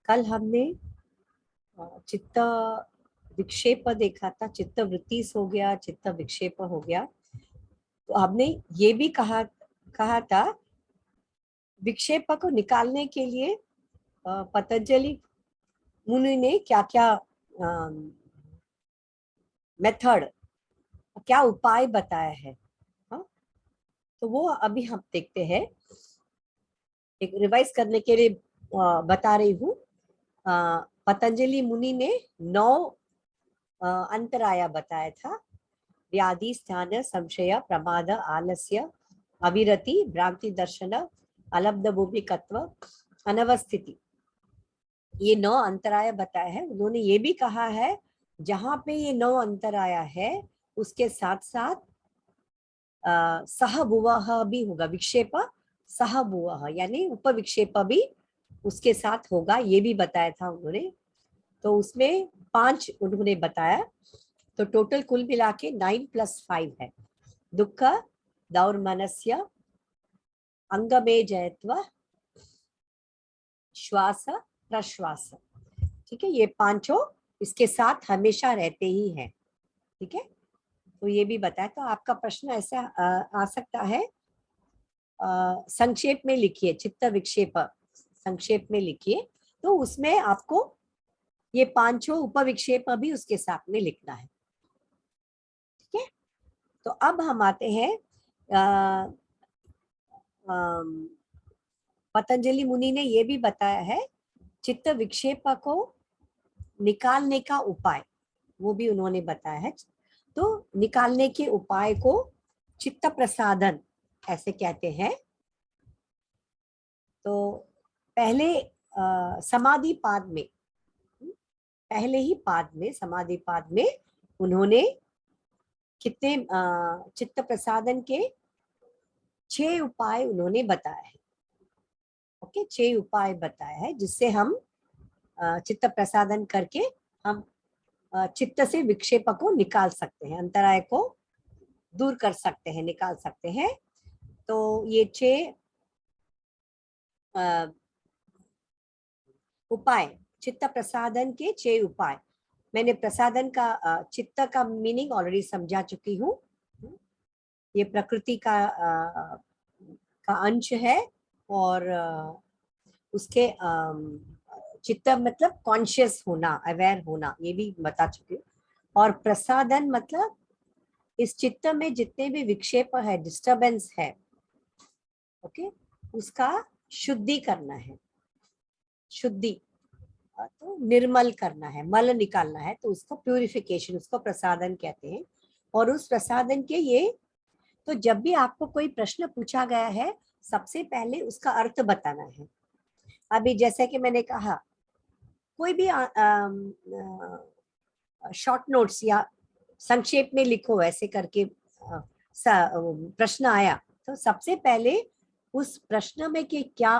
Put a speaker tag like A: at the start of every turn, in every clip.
A: कल हमने चित्त विक्षेप देखा था, चित्त वृत्ति हो गया, चित्त विक्षेप हो गया। तो हमने ये भी कहा था विक्षेप को निकालने के लिए पतंजलि मुनि ने क्या क्या मेथड, क्या उपाय बताया है। हाँ, तो वो अभी हम देखते हैं। एक रिवाइज करने के लिए बता रही हूँ। पतंजलि मुनि ने 9 अंतराया बताया था। व्याधि, स्थान, संशय, प्रमाद, आलस्य, अविरति, भ्रांति दर्शन, अलब्ध भूमिकत्व, अनवस्थिति, ये 9 अंतराय बताए हैं। उन्होंने ये भी कहा है जहां पे ये 9 अंतराया है उसके साथ साथ सहभुवः भी होगा, विक्षेप सहभुवः यानी उपविक्षेप भी उसके साथ होगा, ये भी बताया था उन्होंने। तो उसमें 5 उन्होंने बताया, तो टोटल कुल मिला के 9 + 5 है। दुख, दौर्मनस्य, अंगमे जयत्व, श्वास, प्रश्वास। ठीक है, ये पांचों इसके साथ हमेशा रहते ही हैं। ठीक है, तो ये भी बताया। तो आपका प्रश्न ऐसा आ सकता है, संक्षेप में लिखिए, चित्त विक्षेप संक्षेप में लिखिए, तो उसमें आपको ये पांचों उपविक्षेप भी उसके साथ में लिखना है। ठीक है, तो अब हम आते हैं पतंजलि मुनि ने ये भी बताया है चित्त विक्षेप को निकालने का उपाय, वो भी उन्होंने बताया है। तो निकालने के उपाय को चित्त प्रसादन ऐसे कहते हैं। तो पहले समाधि पाद में, पहले ही पाद में, समाधि पाद में उन्होंने कितने चित्त प्रसादन के 6 उपाय उन्होंने बताया है। ओके, 6 उपाय बताया है जिससे हम चित्त प्रसादन करके हम चित्त से विक्षेप को निकाल सकते हैं, अंतराय को दूर कर सकते हैं, निकाल सकते हैं। तो ये 6 उपाय, चित्त प्रसादन के 6 उपाय। मैंने प्रसादन का चित्त का मीनिंग ऑलरेडी समझा चुकी हूँ। ये प्रकृति का अंश है और उसके चित्त मतलब कॉन्शियस होना, अवेयर होना, ये भी बता चुकी हूँ। और प्रसादन मतलब इस चित्त में जितने भी विक्षेप है, डिस्टर्बेंस है, ओके, उसका शुद्धि करना है, शुद्धि तो निर्मल करना है, मल निकालना है, तो उसको प्यूरिफिकेशन, उसको प्रसादन कहते हैं। और उस प्रसादन के ये, तो जब भी आपको कोई प्रश्न पूछा गया है सबसे पहले उसका अर्थ बताना है। अभी जैसे कि मैंने कहा, कोई भी शॉर्ट नोट्स या संक्षेप में लिखो ऐसे करके प्रश्न आया, तो सबसे पहले उस प्रश्न में कि क्या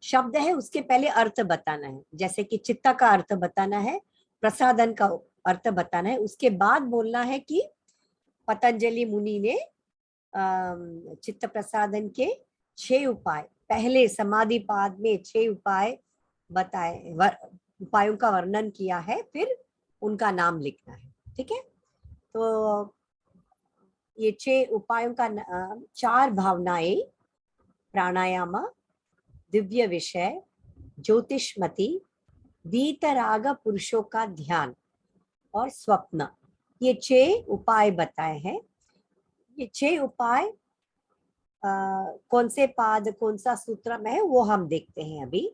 A: शब्द है उसके पहले अर्थ बताना है। जैसे कि चित्त का अर्थ बताना है, प्रसादन का अर्थ बताना है, उसके बाद बोलना है कि पतंजलि मुनि ने चित्त प्रसादन के 6 उपाय, पहले समाधि पाद में 6 उपाय बताए, उपायों का वर्णन किया है, फिर उनका नाम लिखना है। ठीक है, तो ये 6 उपायों का 4 भावनाएं, प्राणायाम, दिव्य विषय, ज्योतिषमति, वीतराग पुरुषों का ध्यान और स्वप्न, ये 6 उपाय बताए हैं। ये 6 उपाय कौन से पाद, कौन सा सूत्र में है वो हम देखते हैं अभी।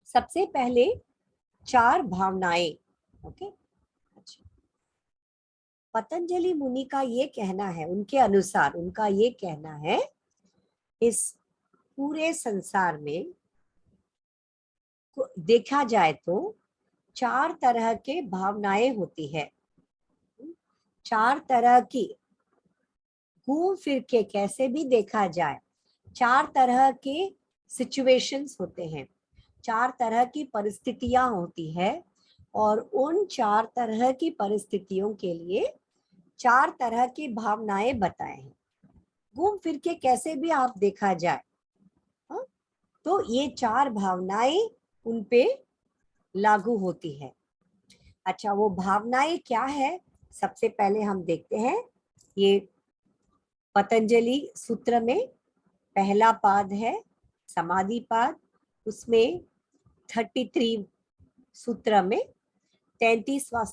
A: सबसे पहले 4 भावनाएं। ओके, अच्छा, पतंजलि मुनि का ये कहना है, उनके अनुसार उनका ये कहना है, इस पूरे संसार में देखा जाए तो 4 तरह के भावनाएं होती है। 4 तरह की, घूम फिर के कैसे भी देखा जाए 4 तरह के सिचुएशंस होते हैं, 4 तरह की परिस्थितियां होती है, और उन 4 तरह की परिस्थितियों के लिए 4 तरह की भावनाएं बताए हैं। घूम फिर के कैसे भी आप देखा जाए, हाँ? तो ये 4 भावनाएं उन पे लागू होती है। अच्छा, वो भावनाएं क्या है? सबसे पहले हम देखते हैं, ये पतंजलि सूत्र में पहला पाद है समाधि पाद, उसमें 33 सूत्र में 33वां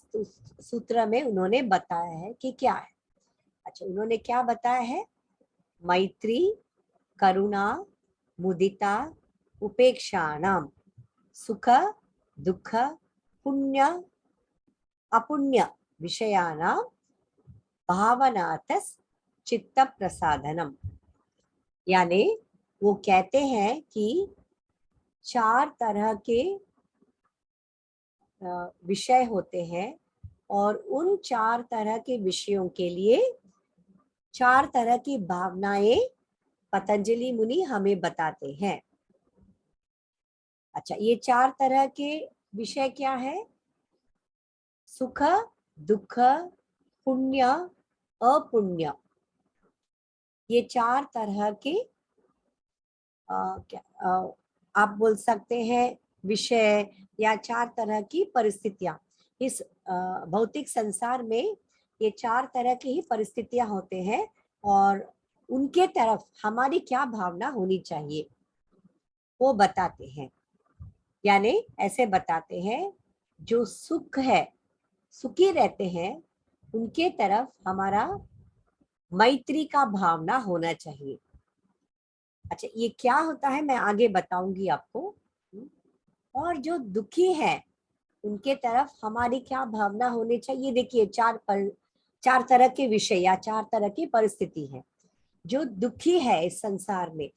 A: सूत्र में उन्होंने बताया है कि क्या है। अच्छा, उन्होंने क्या बताया है? मैत्री, करुणा, मुदिता, उपेक्षाणाम सुख दुख पुण्य अपुण्य विषयाणाम भावनातस चित्त प्रसादनम। यानी वो कहते हैं कि 4 तरह के विषय होते हैं और उन 4 तरह के विषयों के लिए 4 तरह की भावनाएं पतंजलि मुनि हमें बताते हैं। अच्छा, ये 4 तरह के विषय क्या है? सुख, दुख, पुण्य, अपुण्य। ये 4 तरह के आप बोल सकते हैं विषय या 4 तरह की परिस्थितियां। इस भौतिक संसार में ये 4 तरह की ही परिस्थितियां होते हैं और उनके तरफ हमारी क्या भावना होनी चाहिए वो बताते हैं। यानी ऐसे बताते हैं, जो सुख है, सुखी रहते हैं, उनके तरफ हमारा मैत्री का भावना होना चाहिए। अच्छा, ये क्या होता है मैं आगे बताऊंगी आपको। और जो दुखी है उनके तरफ हमारी क्या भावना होनी चाहिए? देखिए, 4 तरह के विषय या 4 तरह की परिस्थिति है। जो दुखी है इस संसार में,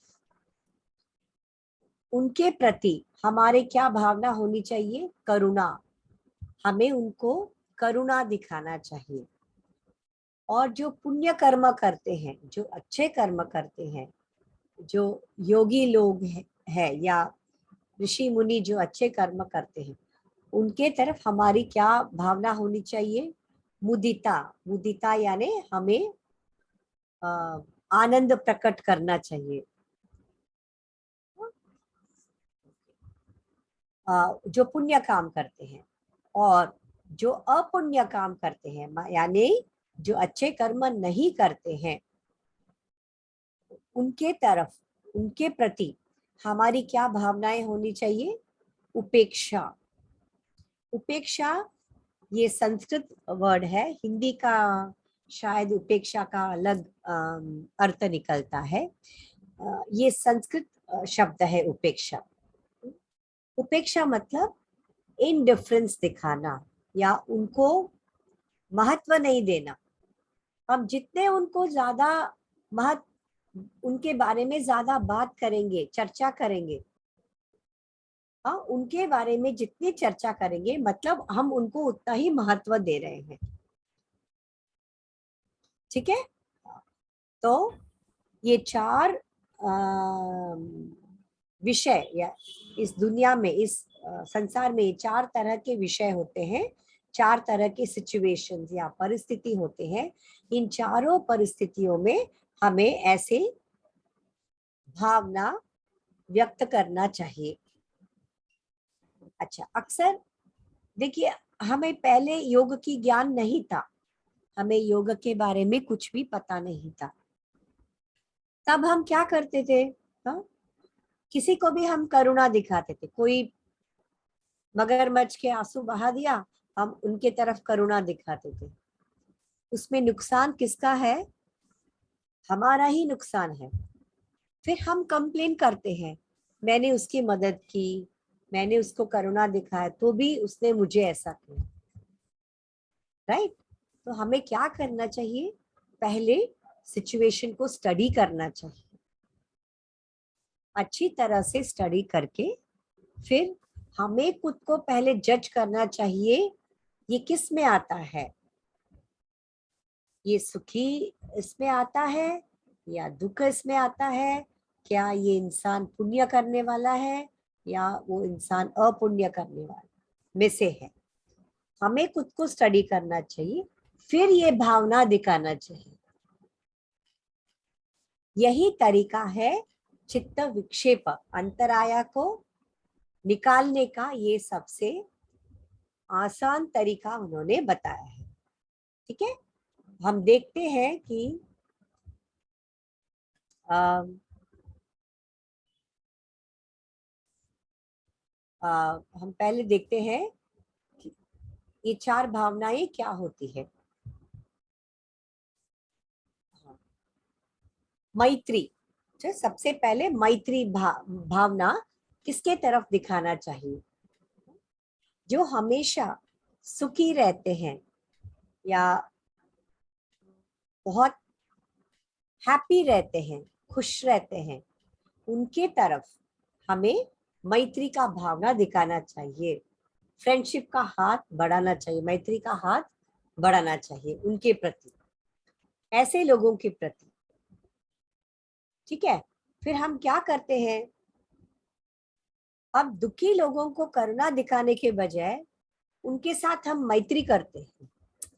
A: उनके प्रति हमारे क्या भावना होनी चाहिए? करुणा। हमें उनको करुणा दिखाना चाहिए। और जो पुण्य कर्म करते हैं, जो अच्छे कर्म करते हैं, जो योगी लोग है या ऋषि मुनि जो अच्छे कर्म करते हैं, उनके तरफ हमारी क्या भावना होनी चाहिए? मुदिता। मुदिता यानी हमें आनंद प्रकट करना चाहिए। जो पुण्य काम करते हैं और जो अपुण्य काम करते हैं, यानी जो अच्छे कर्म नहीं करते हैं, उनके तरफ, उनके प्रति हमारी क्या भावनाएं होनी चाहिए? उपेक्षा। उपेक्षा ये संस्कृत वर्ड है, हिंदी का शायद उपेक्षा का अलग अर्थ निकलता है। ये संस्कृत शब्द है उपेक्षा। उपेक्षा मतलब इनडिफरेंस दिखाना या उनको महत्व नहीं देना। हम जितने उनको ज्यादा उनके बारे में ज्यादा बात करेंगे, चर्चा करेंगे, हाँ, उनके बारे में जितनी चर्चा करेंगे मतलब हम उनको उतना ही महत्व दे रहे हैं। ठीक है? तो ये 4 विषय या इस दुनिया में, इस संसार में 4 तरह के विषय होते हैं, 4 तरह के सिचुएशंस या परिस्थिति होते हैं। इन चारों परिस्थितियों में हमें ऐसे भावना व्यक्त करना चाहिए। अच्छा, अक्सर देखिए, हमें पहले योग की ज्ञान नहीं था, हमें योग के बारे में कुछ भी पता नहीं था। तब हम क्या करते थे? हाँ, किसी को भी हम करुणा दिखाते थे। कोई मगरमच्छ के आंसू बहा दिया, हम उनके तरफ करुणा दिखाते थे। उसमें नुकसान किसका है? हमारा ही नुकसान है। फिर हम कंप्लेन करते हैं, मैंने उसकी मदद की, मैंने उसको करुणा दिखाया, तो भी उसने मुझे ऐसा किया। राइट? तो हमें क्या करना चाहिए? पहले सिचुएशन को स्टडी करना चाहिए, अच्छी तरह से स्टडी करके फिर हमें खुद को पहले जज करना चाहिए, ये किस में आता है? ये सुखी इसमें आता है या दुख इसमें आता है? क्या ये इंसान पुण्य करने वाला है या वो इंसान अपुण्य करने वाला में से है? हमें खुद को स्टडी करना चाहिए, फिर ये भावना दिखाना चाहिए। यही तरीका है चित्त विक्षेप, अंतराया को निकालने का ये सबसे आसान तरीका उन्होंने बताया है। ठीक है, हम देखते हैं कि हम पहले देखते हैं कि ये 4 भावनाएं क्या होती है। मैत्री, तो सबसे पहले मैत्री भावना किसके तरफ दिखाना चाहिए? जो हमेशा सुखी रहते हैं या बहुत हैप्पी रहते हैं, खुश रहते हैं, उनके तरफ हमें मैत्री का भावना दिखाना चाहिए। फ्रेंडशिप का हाथ बढ़ाना चाहिए, मैत्री का हाथ बढ़ाना चाहिए उनके प्रति, ऐसे लोगों के प्रति। ठीक है, फिर हम क्या करते हैं, अब दुखी लोगों को करुणा दिखाने के बजाय उनके साथ हम मैत्री करते हैं।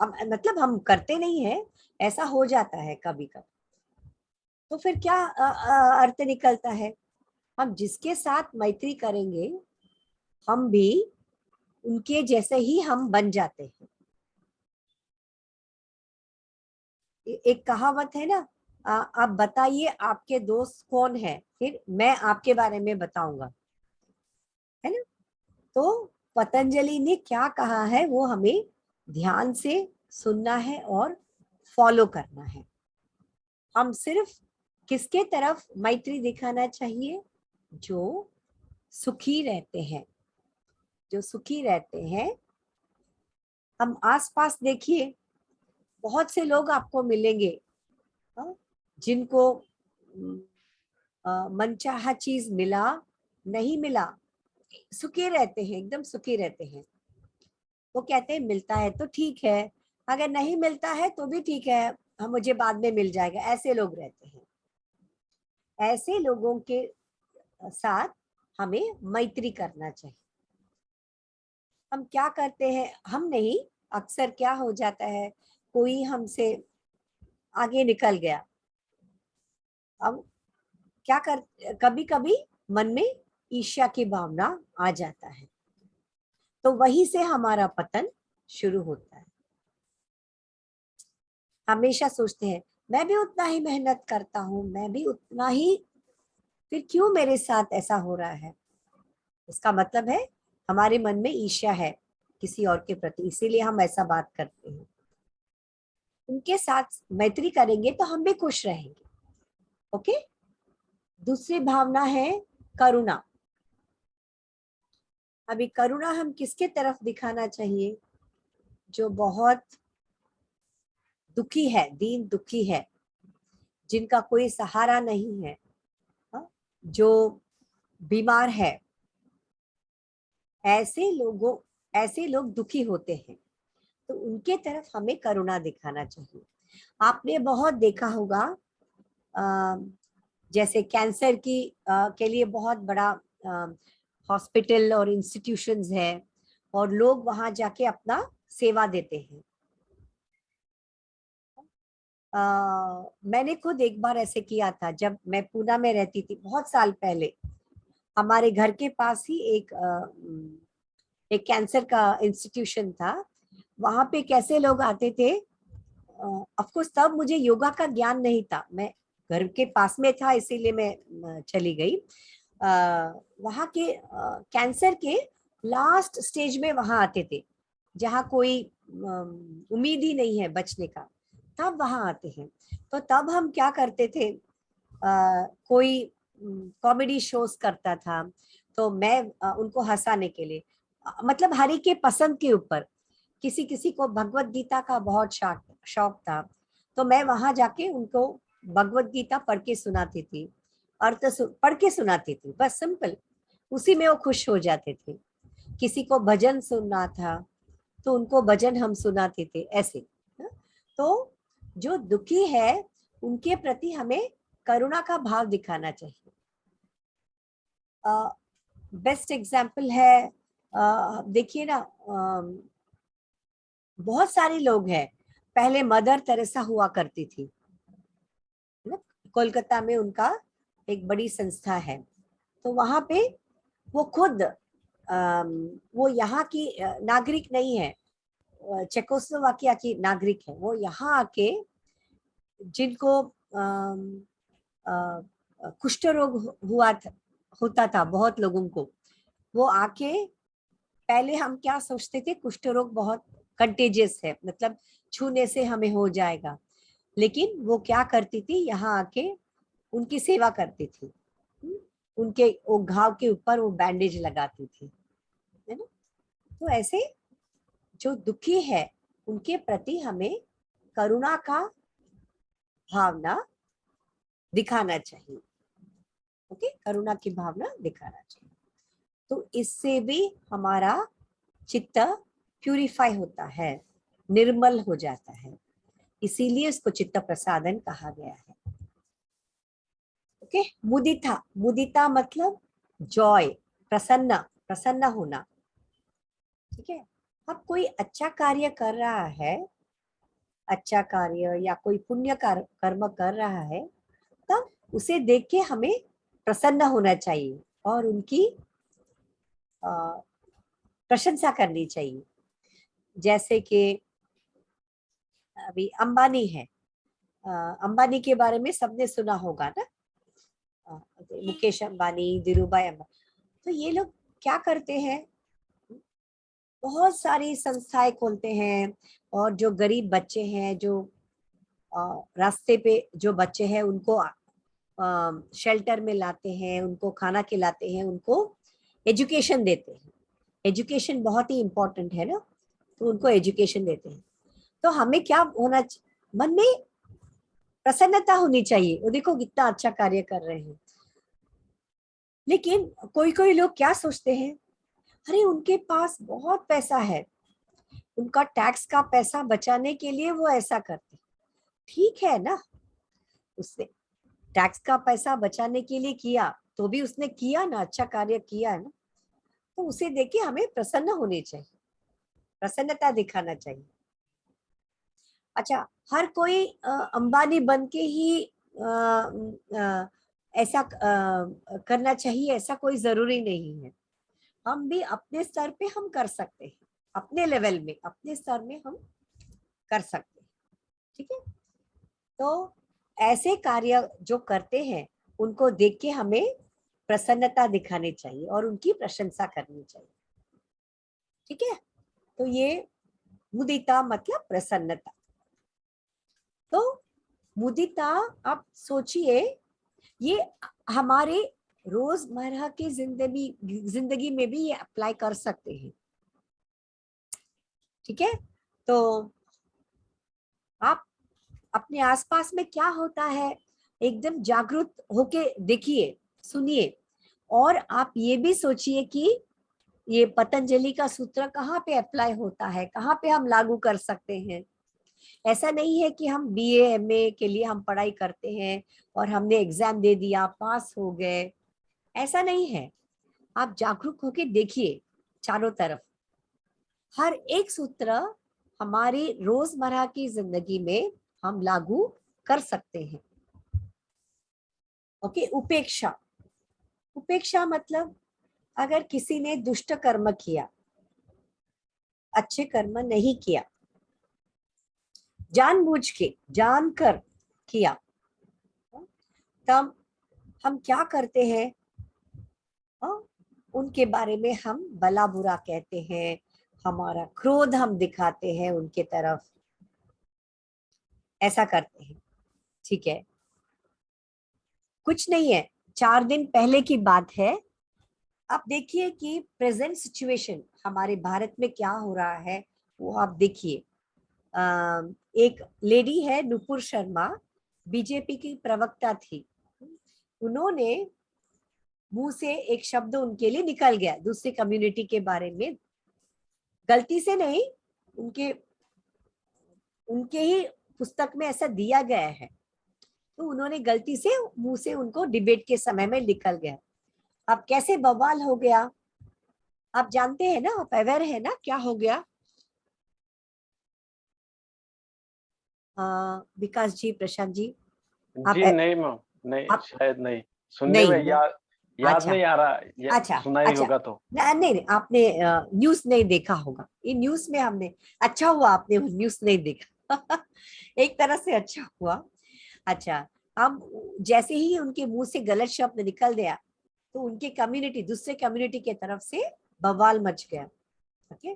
A: अब मतलब हम करते नहीं है, ऐसा हो जाता है कभी कभी। तो फिर क्या अर्थ निकलता है, हम जिसके साथ मैत्री करेंगे हम भी उनके जैसे ही हम बन जाते हैं। एक कहावत है ना, आप बताइए आपके दोस्त कौन है, फिर मैं आपके बारे में बताऊंगा, है ना। तो पतंजलि ने क्या कहा है वो हमें ध्यान से सुनना है और फॉलो करना है। हम सिर्फ किसके तरफ मैत्री दिखाना चाहिए? जो सुखी रहते हैं, जो सुखी रहते हैं। हम आसपास देखिए, बहुत से लोग आपको मिलेंगे जिनको मनचाहा चीज मिला नहीं मिला, सुखी रहते हैं, एकदम सुखी रहते हैं। वो कहते हैं मिलता है तो ठीक है, अगर नहीं मिलता है तो भी ठीक है, हम मुझे बाद में मिल जाएगा, ऐसे लोग रहते हैं। ऐसे लोगों के साथ हमें मैत्री करना चाहिए। हम क्या करते हैं, हम नहीं, अक्सर क्या हो जाता है, कोई हमसे आगे निकल गया, अब क्या कर, कभी कभी मन में ईर्ष्या की भावना आ जाता है, तो वहीं से हमारा पतन शुरू होता है। हमेशा सोचते हैं मैं भी उतना ही मेहनत करता हूँ, मैं भी उतना ही, फिर क्यों मेरे साथ ऐसा हो रहा है? इसका मतलब है हमारे मन में ईर्ष्या है किसी और के प्रति, इसीलिए हम ऐसा बात करते हैं। उनके साथ मैत्री करेंगे तो हम भी खुश रहेंगे। ओके, दूसरी भावना है करुणा। अभी करुणा हम किसके तरफ दिखाना चाहिए? जो बहुत दुखी है, दीन दुखी है, जिनका कोई सहारा नहीं है, जो बीमार है, ऐसे लोग दुखी होते हैं, तो उनके तरफ हमें करुणा दिखाना चाहिए। आपने बहुत देखा होगा, जैसे कैंसर के लिए बहुत बड़ा हॉस्पिटल और इंस्टीट्यूशंस है, और लोग वहां जाके अपना सेवा देते हैं। मैंने खुद एक बार ऐसे किया था, जब मैं पूना में रहती थी बहुत साल पहले। हमारे घर के पास ही एक कैंसर का इंस्टीट्यूशन था। वहां पे कैसे लोग आते थे, ऑफ कोर्स तब मुझे योगा का ज्ञान नहीं था, मैं घर के पास में था इसीलिए मैं चली गई। वहां के कैंसर के लास्ट स्टेज में वहां आते थे, जहाँ कोई उम्मीद ही नहीं है बचने का, तब वहां आते हैं। तो तब हम क्या करते थे, कोई कॉमेडी शोज करता था, तो मैं उनको हंसाने के लिए, मतलब हर एक के पसंद के ऊपर, किसी किसी को भगवत गीता का बहुत शौक था, तो मैं वहां जाके उनको भगवत गीता पढ़ के सुनाती थी, पढ़ के सुनाती थी, बस सिंपल, उसी में वो खुश हो जाते थे। किसी को भजन सुनना था तो उनको भजन हम सुनाते थे, ऐसे। तो जो दुखी है उनके प्रति हमें करुणा का भाव दिखाना चाहिए। बेस्ट एग्जाम्पल है, देखिए ना, बहुत सारे लोग हैं, पहले मदर तेरेसा हुआ करती थी, कोलकाता में उनका एक बड़ी संस्था है, तो वहां पे वो खुद वो यहाँ की नागरिक नहीं है, चेकोस्लोवाकिया की नागरिक है। वो यहाँ आके जिनको कुष्ठ रोग होता था बहुत लोगों को, वो आके, पहले हम क्या सोचते थे, कुष्ठ रोग बहुत कंटेजियस है, मतलब छूने से हमें हो जाएगा, लेकिन वो क्या करती थी, यहाँ आके उनकी सेवा करती थी। उनके वो घाव के ऊपर वो बैंडेज लगाती थी, है ना। तो ऐसे जो दुखी है उनके प्रति हमें करुणा का भावना दिखाना चाहिए। ओके, करुणा की भावना दिखाना चाहिए, तो इससे भी हमारा चित्त प्यूरिफाई होता है, निर्मल हो जाता है, इसीलिए इसको चित्त प्रसादन कहा गया है। ओके, मुदिता, मुदिता मतलब जॉय, प्रसन्न, प्रसन्न होना। ठीक है, अब कोई अच्छा कार्य कर रहा है, अच्छा कार्य या कोई पुण्य कर्म कर रहा है, तब उसे देख के हमें प्रसन्न होना चाहिए और उनकी प्रशंसा करनी चाहिए। जैसे कि अभी अंबानी है, अंबानी के बारे में सबने सुना होगा ना, मुकेश अंबानी, धीरूभाई अंबानी। तो ये लोग क्या करते हैं, बहुत सारी संस्थाएं खोलते हैं, और जो गरीब बच्चे हैं, जो रास्ते पे जो बच्चे हैं, उनको शेल्टर में लाते हैं, उनको खाना खिलाते हैं, उनको एजुकेशन देते हैं। एजुकेशन बहुत ही इम्पोर्टेंट है ना, तो उनको एजुकेशन देते हैं। तो हमें क्या होना, मन में प्रसन्नता होनी चाहिए, वो देखो कितना अच्छा कार्य कर रहे हैं। लेकिन कोई कोई लोग क्या सोचते हैं, अरे उनके पास बहुत पैसा है, उनका टैक्स का पैसा बचाने के लिए वो ऐसा करते। ठीक है ना, उसने टैक्स का पैसा बचाने के लिए किया, तो भी उसने किया ना, अच्छा कार्य किया है ना, तो उसे देख के हमें प्रसन्न होनी चाहिए, प्रसन्नता दिखाना चाहिए। अच्छा, हर कोई अंबानी बन के ही ऐसा करना चाहिए, ऐसा कोई जरूरी नहीं है। हम भी अपने स्तर पे हम कर सकते हैं, अपने लेवल में, अपने स्तर में हम कर सकते हैं। ठीक है, तो ऐसे कार्य जो करते हैं उनको देख के हमें प्रसन्नता दिखानी चाहिए और उनकी प्रशंसा करनी चाहिए। ठीक है, तो ये मुदिता मतलब प्रसन्नता। तो मुदिता, आप सोचिए, ये हमारे रोजमर्रा की जिंदगी में भी ये अप्लाई कर सकते हैं। ठीक है, तो आप अपने आसपास में क्या होता है एकदम जागरूक होके देखिए, सुनिए, और आप ये भी सोचिए कि ये पतंजलि का सूत्र कहाँ पे अप्लाई होता है, कहाँ पे हम लागू कर सकते हैं। ऐसा नहीं है कि हम बीए एमए के लिए हम पढ़ाई करते हैं और हमने एग्जाम दे दिया, पास हो गए, ऐसा नहीं है। आप जागरूक होके देखिए चारों तरफ, हर एक सूत्र हमारी रोजमर्रा की जिंदगी में हम लागू कर सकते हैं। ओके, उपेक्षा, उपेक्षा मतलब अगर किसी ने दुष्ट कर्म किया, अच्छे कर्म नहीं किया, जानबूझ के, जानकर किया, तब हम क्या करते हैं, उनके बारे में हम भला बुरा कहते हैं, हमारा क्रोध हम दिखाते हैं उनके तरफ, ऐसा करते हैं। ठीक है, कुछ नहीं है, 4 दिन पहले की बात है। आप देखिए कि प्रेजेंट सिचुएशन हमारे भारत में क्या हो रहा है, वो आप देखिए। एक लेडी है नुपुर शर्मा, बीजेपी की प्रवक्ता थी, उन्होंने मुंह से एक शब्द उनके लिए निकल गया दूसरी कम्युनिटी के बारे में, गलती से नहीं, उनके उनके ही पुस्तक में ऐसा दिया गया है, तो उन्होंने गलती से मुंह से उनको डिबेट के समय में निकल गया। अब कैसे बवाल हो गया, आप जानते हैं ना, आप अवेयर है ना क्या हो गया। विकास जी, प्रशांत जी, आप
B: जी नहीं मैम, नहीं
A: आप
B: शायद नहीं। सुनने में
A: नहीं,
B: याद
A: अच्छा
B: नहीं आ रहा,
A: अच्छा
B: सुना ही
A: अच्छा,
B: होगा तो।
A: नहीं नहीं, आपने न्यूज नहीं देखा होगा, ये न्यूज में हमने, अच्छा हुआ आपने न्यूज नहीं देखा। एक तरह से अच्छा हुआ। अच्छा, हम जैसे ही उनके मुंह से गलत शब्द निकल गया तो उनके कम्युनिटी, दूसरे कम्युनिटी के तरफ से बवाल मच गया। ओके,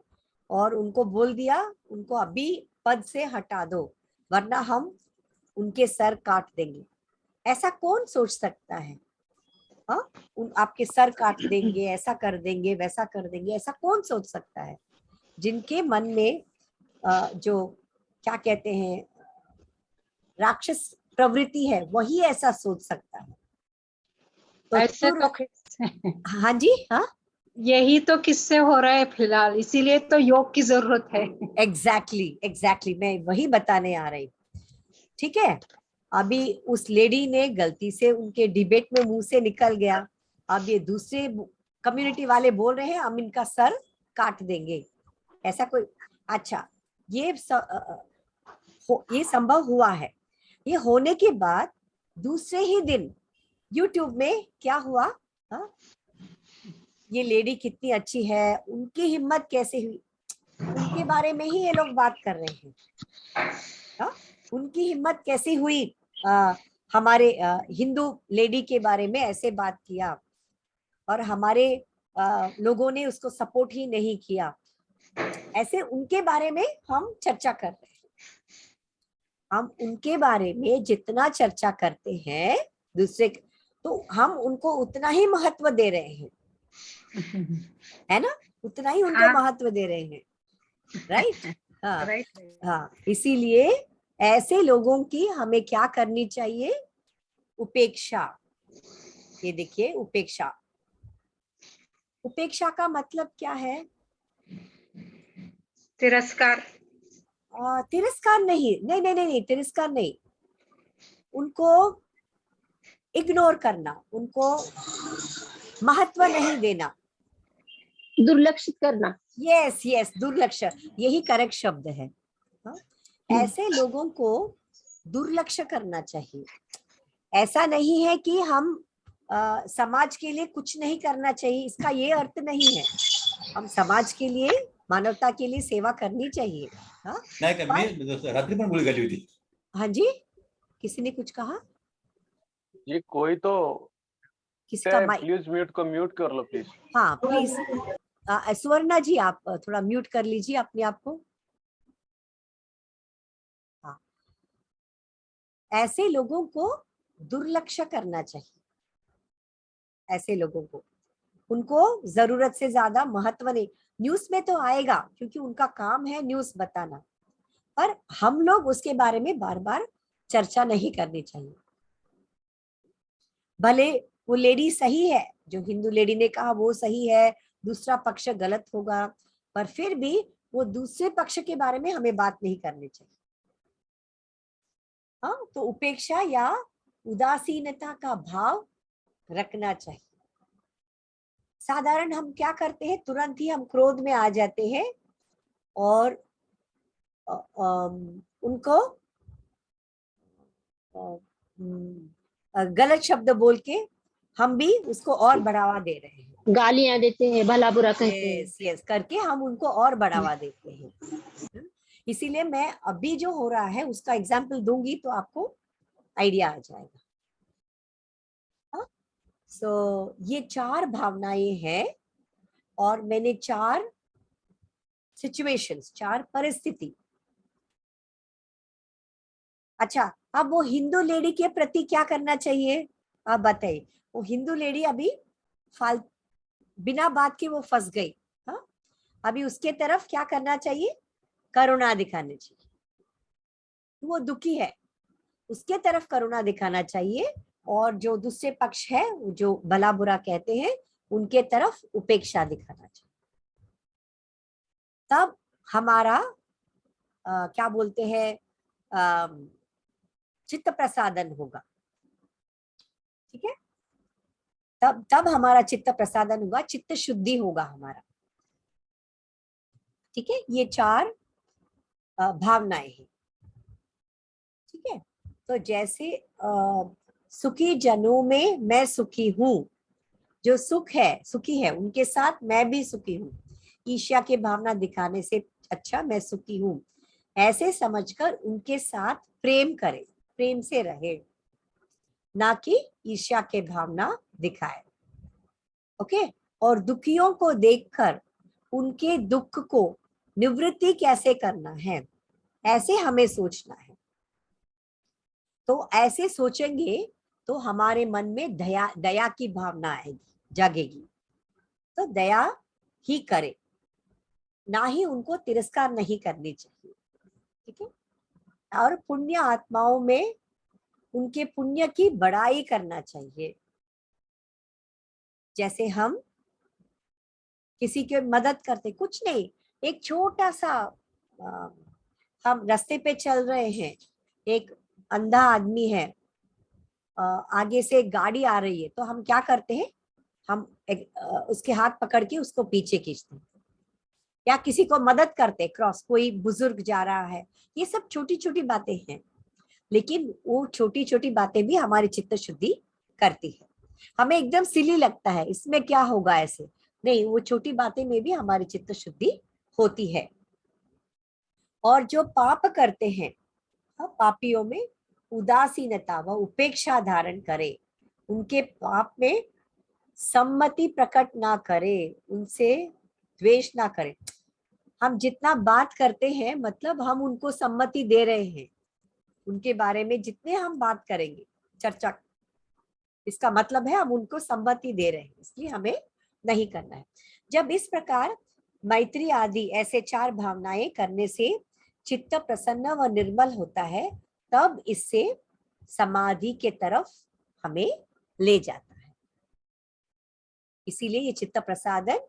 A: और उनको बोल दिया, उनको अभी पद से हटा दो वरना हम उनके सर काट देंगे। ऐसा कौन सोच सकता है? हाँ, आपके सर काट देंगे, ऐसा कर देंगे, वैसा कर देंगे, ऐसा कौन सोच सकता है? जिनके मन में जो क्या कहते हैं राक्षस प्रवृत्ति है, वही ऐसा सोच सकता है। तो
C: ऐसे तो
A: हाँ जी, हाँ,
C: यही तो किससे हो रहा है फिलहाल, इसीलिए तो योग की जरूरत है।
A: एग्जैक्टली मैं वही बताने आ रही। ठीक है, अभी उस लेडी ने गलती से उनके डिबेट में मुंह से निकल गया, अब ये दूसरे कम्युनिटी वाले बोल रहे हैं हम इनका सर काट देंगे, ऐसा कोई? अच्छा, ये ये संभव हुआ है। ये होने के बाद दूसरे ही दिन यूट्यूब में क्या हुआ, हा? ये लेडी कितनी अच्छी है, उनकी हिम्मत कैसे हुई, उनके बारे में ही ये लोग बात कर रहे हैं। हा? उनकी हिम्मत कैसे हुई, हमारे हिंदू लेडी के बारे में ऐसे बात किया, और हमारे लोगों ने उसको सपोर्ट ही नहीं किया। ऐसे उनके बारे में हम चर्चा कर रहे हैं। हम उनके बारे में जितना चर्चा करते हैं दूसरे, तो हम उनको उतना ही महत्व दे रहे हैं, है ना? उतना ही उनको महत्व दे रहे हैं, राइट? हाँ हाँ, इसीलिए ऐसे लोगों की हमें क्या करनी चाहिए? उपेक्षा। ये देखिए, उपेक्षा, उपेक्षा का मतलब क्या है?
C: तिरस्कार।
A: तिरस्कार नहीं, नहीं नहीं नहीं, तिरस्कार नहीं, उनको इग्नोर करना, उनको महत्व नहीं देना,
D: दुर्लक्षित करना।
A: यस यस, दुर्लक्ष्य, यही करेक्ट शब्द है। हाँ? ऐसे लोगों को दुर्लक्ष्य करना चाहिए। ऐसा नहीं है कि हम समाज के लिए कुछ नहीं करना चाहिए, इसका ये अर्थ नहीं है। हम समाज के लिए, मानवता के लिए सेवा करनी चाहिए। हाँ,
E: रात्रि पण गोळी घाली होती।
A: हाँ जी, किसी ने कुछ कहा?
B: ये कोई तो
A: किसका माइक?
B: प्लीज म्यूट कर लो प्लीज।
A: हाँ प्लीज, सुवर्णा जी आप थोड़ा म्यूट कर लीजिए अपने आप को। हाँ, ऐसे लोगों को दुर्लक्ष्य करना चाहिए। ऐसे लोगों को, उनको जरूरत से ज्यादा महत्व नहीं। न्यूज में तो आएगा क्योंकि उनका काम है न्यूज बताना, पर हम लोग उसके बारे में बार बार चर्चा नहीं करनी चाहिए। भले वो लेडी सही है, जो हिंदू लेडी ने कहा वो सही है, दूसरा पक्ष गलत होगा, पर फिर भी वो दूसरे पक्ष के बारे में हमें बात नहीं करनी चाहिए। हाँ, तो उपेक्षा या उदासीनता का भाव रखना चाहिए। साधारण हम क्या करते हैं, तुरंत ही हम क्रोध में आ जाते हैं और उनको गलत शब्द बोल के हम भी उसको और बढ़ावा दे रहे हैं,
D: गालियां देते हैं, भला बुरा कहते हैं।
A: यस यस करके हम उनको और बढ़ावा देते हैं। इसीलिए मैं अभी जो हो रहा है उसका एग्जाम्पल दूंगी तो आपको आइडिया आ जाएगा। सो ये 4 भावनाएं हैं और मैंने 4 सिचुएशंस, 4 परिस्थिति। अच्छा, अब वो हिंदू लेडी के प्रति क्या करना चाहिए आप बताइए? वो हिंदू लेडी अभी बिना बात के वो फंस गई। हाँ, अभी उसके तरफ क्या करना चाहिए? करुणा दिखानी चाहिए। वो दुखी है, उसके तरफ करुणा दिखाना चाहिए, और जो दूसरे पक्ष है, जो भला बुरा कहते हैं, उनके तरफ उपेक्षा दिखाना चाहिए। तब हमारा क्या बोलते हैं, चित्त प्रसादन होगा। ठीक है, तब हमारा चित्त प्रसादन होगा, चित्त शुद्धि होगा हमारा। ठीक है, ये 4 भावनाएं हैं। ठीक है, तो जैसे सुखी जनों में मैं सुखी हूँ, जो सुखी है उनके साथ मैं भी सुखी हूँ। ईर्ष्या की भावना दिखाने से अच्छा मैं सुखी हूँ ऐसे समझकर उनके साथ प्रेम करे, प्रेम से रहे, ना कि ईर्ष्या के भावना दिखाए। ओके। और दुखियों को देखकर उनके दुख को निवृत्ति कैसे करना है, ऐसे हमें सोचना है। तो ऐसे सोचेंगे तो हमारे मन में दया की भावना आएगी, जागेगी। तो दया ही करे, ना ही उनको तिरस्कार नहीं करनी चाहिए। ठीक है। और पुण्य आत्माओं में उनके पुण्य की बड़ाई करना चाहिए। जैसे हम किसी की मदद करते, कुछ नहीं, एक छोटा सा हम रास्ते पे चल रहे हैं, एक अंधा आदमी है, आगे से एक गाड़ी आ रही है, तो हम क्या करते हैं, हम उसके हाथ पकड़ के उसको पीछे खींचते हैं, या किसी को मदद करते, क्रॉस कोई बुजुर्ग जा रहा है। ये सब छोटी छोटी बातें हैं, लेकिन वो छोटी छोटी बातें भी हमारी चित्त शुद्धि करती है। हमें एकदम सिली लगता है, इसमें क्या होगा, ऐसे नहीं, वो छोटी बातें में भी हमारी चित्त शुद्धि होती है। और जो पाप करते हैं, पापियों में उदासीनता व उपेक्षा धारण करे, उनके पाप में सम्मति प्रकट ना करे, उनसे द्वेष ना करे। हम जितना बात करते हैं, मतलब हम उनको सम्मति दे रहे हैं, उनके बारे में जितने हम बात करेंगे, चर्चा, इसका मतलब है हम उनको सम्मति दे रहे हैं, इसलिए हमें नहीं करना है। जब इस प्रकार मैत्री आदि ऐसे 4 भावनाएं करने से चित्त प्रसन्न व निर्मल होता है, तब इससे समाधि के तरफ हमें ले जाता है। इसीलिए ये चित्त प्रसादन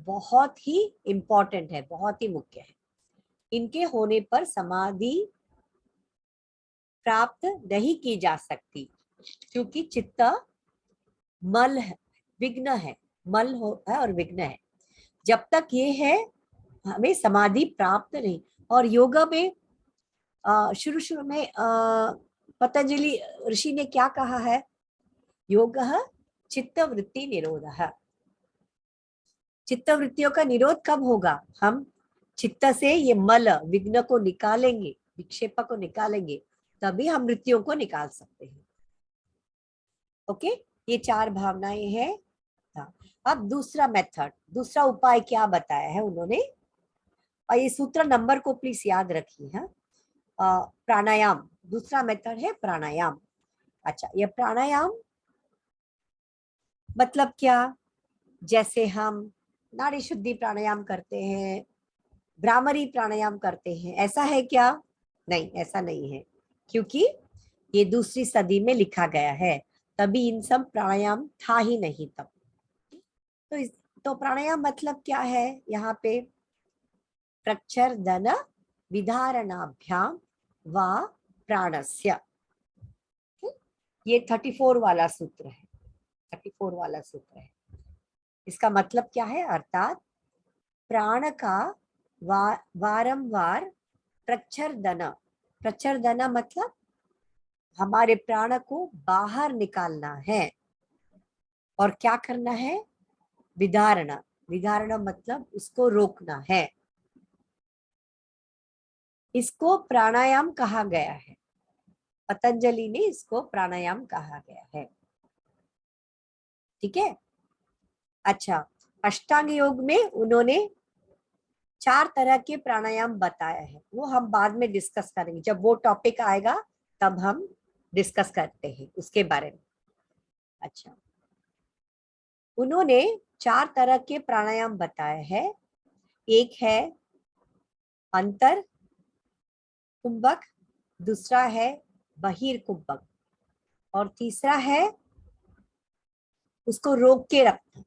A: बहुत ही इंपॉर्टेंट है, बहुत ही मुख्य है। इनके होने पर समाधि प्राप्त नहीं की जा सकती, क्योंकि चित्त मल है, विघ्न है, मल है और विघ्न है। जब तक ये है हमें समाधि प्राप्त नहीं। और योगा में शुरू शुरू में पतंजलि ऋषि ने क्या कहा है, योगः चित्त वृत्ति निरोधः। चित्त वृत्तियों का निरोध कब होगा, हम चित्त से ये मल विघ्न को निकालेंगे, विक्षेप को निकालेंगे, तभी हम वृत्तियों को निकाल सकते हैं। ओके, ये 4 भावनाएं हैं। अब दूसरा मेथड, दूसरा उपाय क्या बताया है उन्होंने, और ये सूत्र नंबर को प्लीज याद रखिए। हाँ, प्राणायाम, दूसरा मेथड है प्राणायाम। अच्छा, ये प्राणायाम मतलब क्या, जैसे हम नाड़ी शुद्धि प्राणायाम करते हैं, भ्रामरी प्राणायाम करते हैं, ऐसा है क्या? नहीं, ऐसा नहीं है, क्योंकि ये दूसरी सदी में लिखा गया है, तभी इन सब प्राणायाम था ही नहीं तब। तो प्राणायाम मतलब क्या है, यहाँ पे प्रच्छर्दन विधारणाभ्याम व प्राणस्य, ये 34 वाला सूत्र है, 34 वाला सूत्र है। इसका मतलब क्या है, अर्थात प्राण का वारंवार प्रच्छर्दन, प्रच्छर्दन मतलब हमारे प्राण को बाहर निकालना है, और क्या करना है, विधारणा, विधारणा मतलब उसको रोकना है। इसको प्राणायाम कहा गया है, पतंजलि ने इसको प्राणायाम कहा गया है। ठीक है। अच्छा, अष्टांग योग में उन्होंने 4 तरह के प्राणायाम बताया है, वो हम बाद में डिस्कस करेंगे, जब वो टॉपिक आएगा तब हम डिस्कस करते हैं उसके बारे में। अच्छा, उन्होंने 4 तरह के प्राणायाम बताए हैं। एक है अंतर कुंभक, दूसरा है बहिर कुंभक, और तीसरा है उसको रोक के रखना,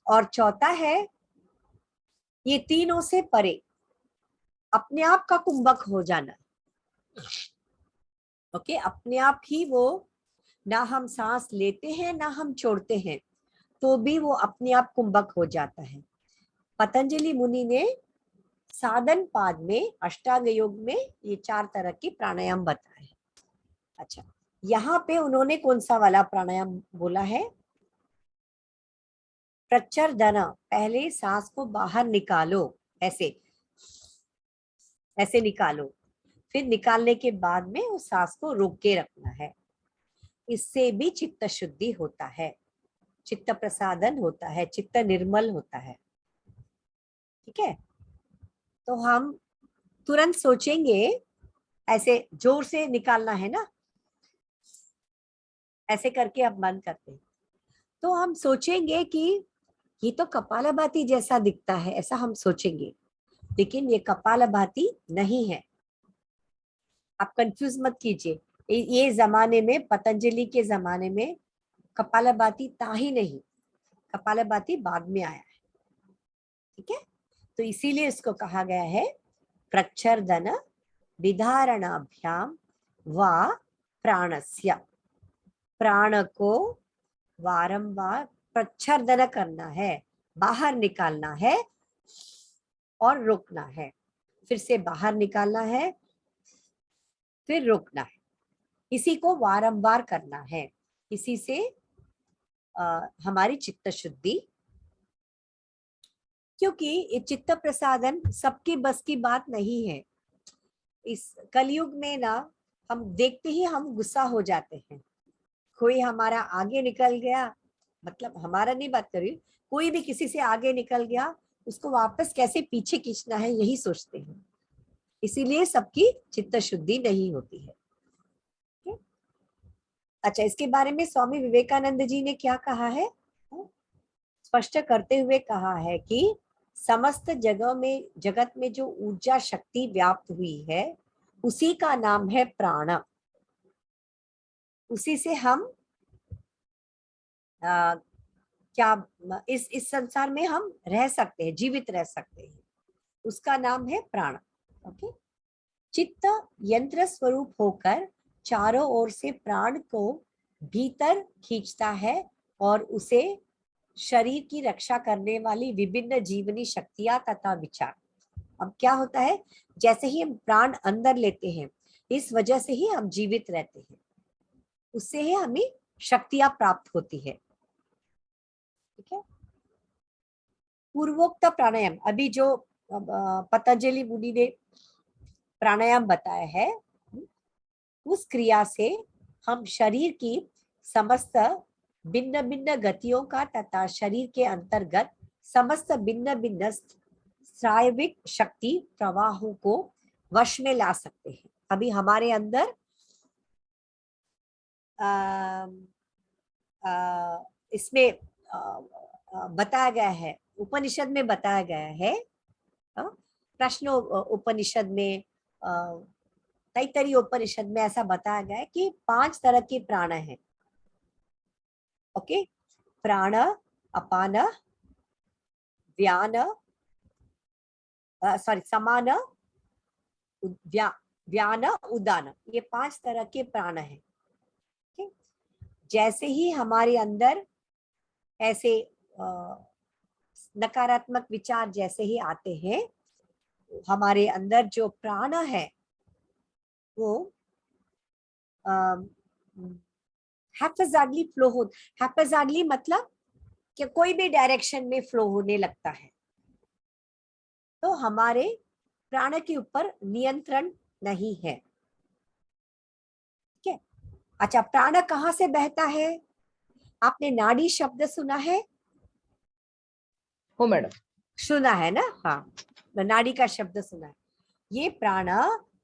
A: और चौथा है ये तीनों से परे अपने आप का कुंभक हो जाना। ओके, अपने आप ही वो, ना हम सांस लेते हैं ना हम छोड़ते हैं, तो भी वो अपने आप कुंभक हो जाता है। पतंजलि मुनि ने साधन पाद में, अष्टांग योग में ये 4 तरह के प्राणायाम बताए हैं। अच्छा, यहाँ पे उन्होंने कौन सा वाला प्राणायाम बोला है? प्रच्चरदन, पहले सांस को बाहर निकालो, ऐसे ऐसे निकालो, फिर निकालने के बाद में उस सांस को रोक के रखना है। इससे भी चित्त शुद्धि होता है, चित्त प्रसादन होता है, चित्त निर्मल होता है। ठीक है, तो हम तुरंत सोचेंगे, ऐसे जोर से निकालना है ना, ऐसे करके अब बंद करते हैं, तो हम सोचेंगे कि ये तो कपालभाति जैसा दिखता है, ऐसा हम सोचेंगे, लेकिन ये कपालभाति नहीं है। आप कंफ्यूज मत कीजिए, ये जमाने में, पतंजलि के जमाने में कपालभाति था ही नहीं, कपालभाति बाद में आया है। ठीक है, तो इसीलिए इसको कहा गया है प्रच्छर्दन विधारणाभ्याम व प्राणस्य। प्राण को वारंवार प्रच्छर्दन करना है, बाहर निकालना है और रोकना है, फिर से बाहर निकालना है, फिर रोकना है। इसी को वारंवार करना है, इसी से हमारी चित्त शुद्धि, क्योंकि ये चित्त प्रसादन सबकी बस की बात नहीं है। इस कलयुग में ना, हम देखते ही हम गुस्सा हो जाते हैं। कोई हमारा आगे निकल गया, मतलब हमारा नहीं बात कर रही, कोई भी किसी से आगे निकल गया, उसको वापस कैसे पीछे खींचना है यही सोचते हैं। इसीलिए सबकी चित्त शुद्धि नहीं होती है। अच्छा, इसके बारे में स्वामी विवेकानंद जी ने क्या कहा है? स्पष्ट करते हुए कहा है कि समस्त जगत में जो ऊर्जा शक्ति व्याप्त हुई है, उसी का नाम है प्राण। उसी से हम क्या इस संसार में हम रह सकते हैं, जीवित रह सकते हैं, उसका नाम है प्राण। ओके, चित्त यंत्र स्वरूप होकर चारों ओर से प्राण को भीतर खींचता है और उसे शरीर की रक्षा करने वाली विभिन्न जीवनी शक्तियां तथा विचार। अब क्या होता है, जैसे ही हम प्राण अंदर लेते हैं, इस वजह से ही हम जीवित रहते हैं, उससे ही हमें शक्तियां प्राप्त होती है। ठीक है, पूर्वोक्त प्राणायाम, अभी जो पतंजलि मुनि ने प्राणायाम बताया है, उस क्रिया से हम शरीर की समस्त भिन्न भिन्न गतियों का तथा शरीर के अंतर्गत समस्त भिन्न भिन्न स्राविक शक्ति प्रवाहों को वश में ला सकते हैं। अभी हमारे अंदर इसमें बताया गया है, उपनिषद में बताया गया है, प्रश्न उपनिषद में, तैत्तरीय उपनिषद में ऐसा बताया गया है कि 5 तरह के प्राण हैं। ओके, प्राण, अपान, व्यान, समान, व्यान, उदान, ये 5 तरह के प्राण हैं। okay? जैसे ही हमारे अंदर ऐसे नकारात्मक विचार जैसे ही आते हैं, हमारे अंदर जो प्राण है वो हैप्पीजार्डली फ्लो हो, हैप्पीजार्डली मतलब कि कोई भी डायरेक्शन में फ्लो होने लगता है। तो हमारे प्राण के ऊपर नियंत्रण नहीं है। ठीक है, अच्छा, प्राण कहाँ से बहता है? आपने नाड़ी शब्द सुना है?
F: हो मैडम,
A: सुना है ना? हाँ, नाड़ी का शब्द सुना है। ये प्राण,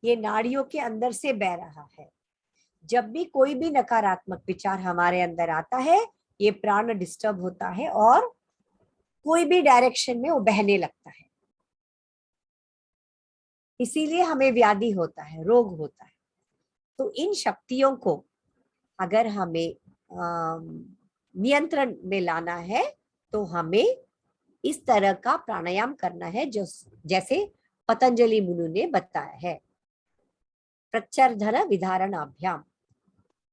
A: ये नाड़ियों के अंदर से बह रहा है। जब भी कोई भी नकारात्मक विचार हमारे अंदर आता है, ये प्राण डिस्टर्ब होता है और कोई भी डायरेक्शन में वो बहने लगता है। इसीलिए हमें व्याधि होता है, रोग होता है। तो इन शक्तियों को अगर हमें नियंत्रण में लाना है, तो हमें इस तरह का प्राणायाम करना है, जो जैसे पतंजलि मुनि ने बताया है, प्रच्छर्दन विधारणाभ्याम,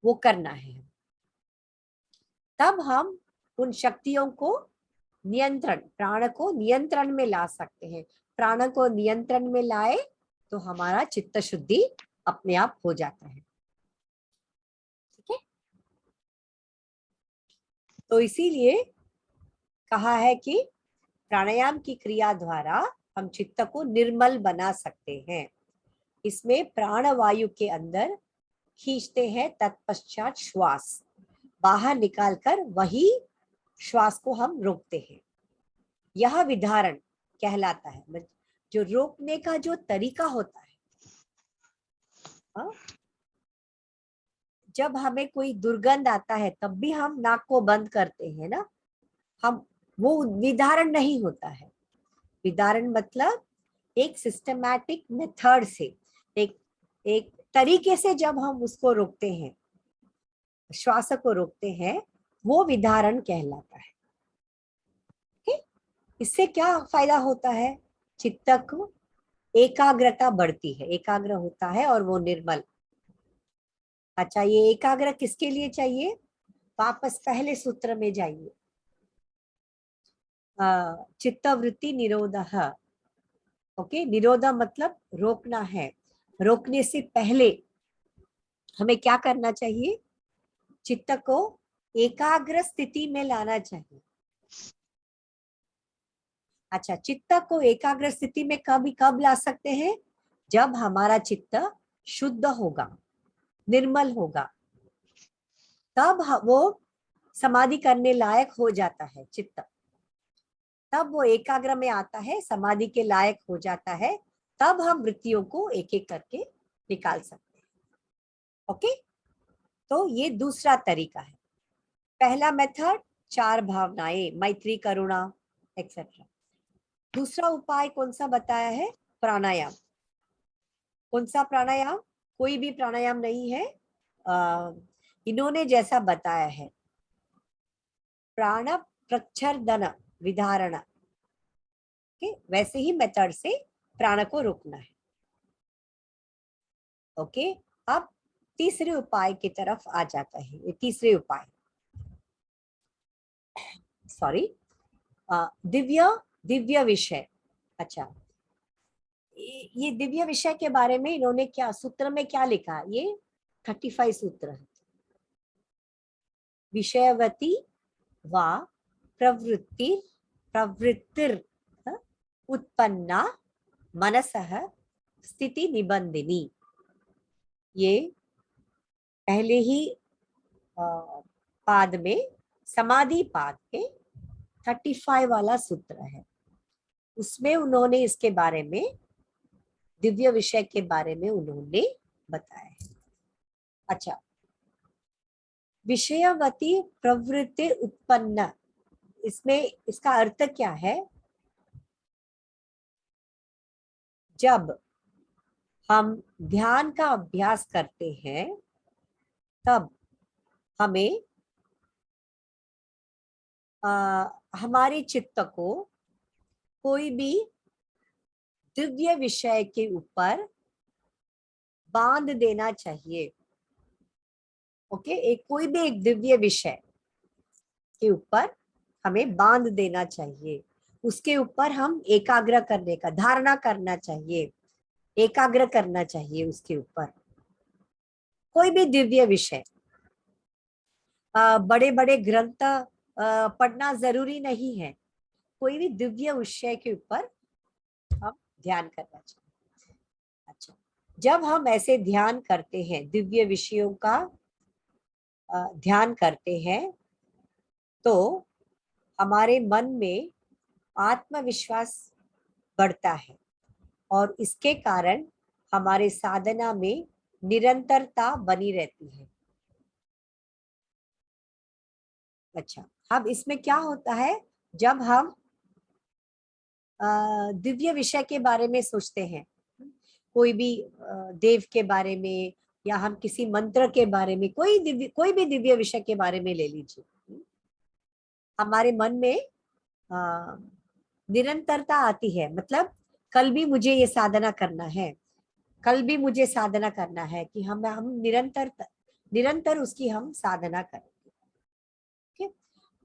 A: वो करना है। तब हम उन शक्तियों को नियंत्रण, प्राण को नियंत्रण में ला सकते हैं। प्राण को नियंत्रण में लाए तो हमारा चित्त शुद्धि अपने आप हो जाता है। तो इसीलिए कहा है कि प्राणायाम की क्रिया द्वारा हम चित्त को निर्मल बना सकते हैं। इसमें प्राण वायु के अंदर खींचते हैं, तत्पश्चात श्वास बाहर निकालकर वही श्वास को हम रोकते हैं। यह विधारण कहलाता है, जो रोकने का जो तरीका होता है। हाँ? जब हमें कोई दुर्गंध आता है तब भी हम नाक को बंद करते हैं ना, हम वो विधारण नहीं होता है। विधारण मतलब एक सिस्टमैटिक मेथड से, एक तरीके से जब हम उसको रोकते हैं, श्वास को रोकते हैं, वो विधारण कहलाता है। इससे क्या फायदा होता है? चित्त को एकाग्रता बढ़ती है, एकाग्र होता है और वो निर्मल। अच्छा, ये एकाग्र किसके लिए चाहिए? वापस पहले सूत्र में जाइए। चित्तवृत्ति निरोधः। ओके, निरोध मतलब रोकना है। रोकने से पहले हमें क्या करना चाहिए? चित्त को एकाग्र स्थिति में लाना चाहिए। अच्छा, चित्त को एकाग्र स्थिति में कब ला सकते हैं? जब हमारा चित्त शुद्ध होगा, निर्मल होगा, तब वो समाधि करने लायक हो जाता है चित्त। तब वो एकाग्र में आता है, समाधि के लायक हो जाता है, तब हम वृत्तियों को एक एक करके निकाल सकते हैं। ओके, तो ये दूसरा तरीका है। पहला मेथड 4 भावनाएं, मैत्री, करुणा एक्सेट्रा। दूसरा उपाय कौन सा बताया है? प्राणायाम। कौन सा प्राणायाम? कोई भी प्राणायाम नहीं है, इन्होंने जैसा बताया है, प्राण प्रच्छर्दन विधारण के वैसे ही मेथड से प्राण को रोकना है। ओके, अब तीसरे उपाय की तरफ आ जाता है। ये तीसरे उपाय, सॉरी, दिव्य विषय। अच्छा, ये दिव्य विषय के बारे में इन्होंने क्या सूत्र में क्या लिखा? ये 35 सूत्र है। विषयवती वा प्रवृत्तिर उत्पन्ना मनसः स्थिति निबंधिनी। ये पहले ही पाद में, समाधि पाद के 35 वाला सूत्र है। उसमें उन्होंने इसके बारे में, दिव्य विषय के बारे में उन्होंने बताया है। अच्छा, विषयवती प्रवृत्ति उत्पन्न, इसमें इसका अर्थ क्या है? जब हम ध्यान का अभ्यास करते हैं तब हमें हमारे चित्त को कोई भी दिव्य विषय के ऊपर बांध देना चाहिए। ओके, कोई भी एक दिव्य विषय के ऊपर हमें बांध देना चाहिए। उसके ऊपर हम एकाग्र करने का, धारणा करना चाहिए, एकाग्र करना चाहिए उसके ऊपर। कोई भी दिव्य विषय, बड़े बड़े ग्रंथ पढ़ना जरूरी नहीं है, कोई भी दिव्य विषय के ऊपर हम ध्यान करना चाहिए। अच्छा, जब हम ऐसे ध्यान करते हैं, दिव्य विषयों का ध्यान करते हैं, तो हमारे मन में आत्मविश्वास बढ़ता है और इसके कारण हमारे साधना में निरंतरता बनी रहती है। अच्छा, अब इसमें क्या होता है? जब हम दिव्य विषय के बारे में सोचते हैं, कोई भी देव के बारे में या हम किसी मंत्र के बारे में, कोई भी दिव्य विषय के बारे में ले लीजिए, हमारे मन में निरंतरता आती है। मतलब कल भी मुझे ये साधना करना है, कल भी मुझे साधना करना है, कि हम निरंतर उसकी हम साधना करेंगे। okay?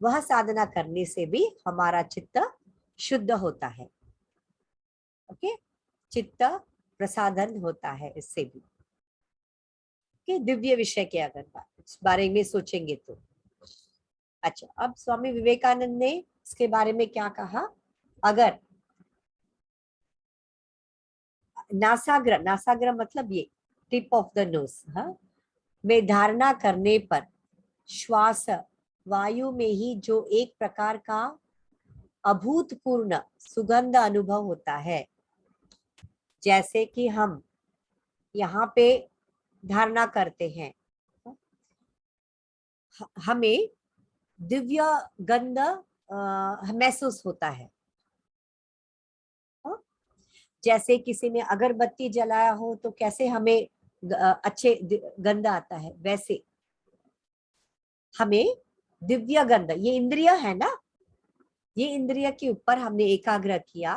A: वह साधना करने से भी हमारा चित्त शुद्ध होता है। ओके, चित्त प्रसादन होता है इससे भी। दिव्य विषय के अगर इस बारे में सोचेंगे तो अच्छा, अब स्वामी विवेकानंद ने इसके बारे में क्या कहा? अगर नासाग्र, नासाग्र मतलब ये टिप ऑफ द नोज, हाँ, में धारणा करने पर श्वास वायु में ही जो एक प्रकार का अभूतपूर्ण सुगंध अनुभव होता है, जैसे कि हम यहाँ पे धारणा करते हैं, हमें दिव्य गंध महसूस होता है। जैसे किसी ने अगरबत्ती जलाया हो तो कैसे हमें अच्छे गंध आता है, वैसे हमें दिव्य गंध, ये इंद्रिय है ना, ये इंद्रिय के ऊपर हमने एकाग्र किया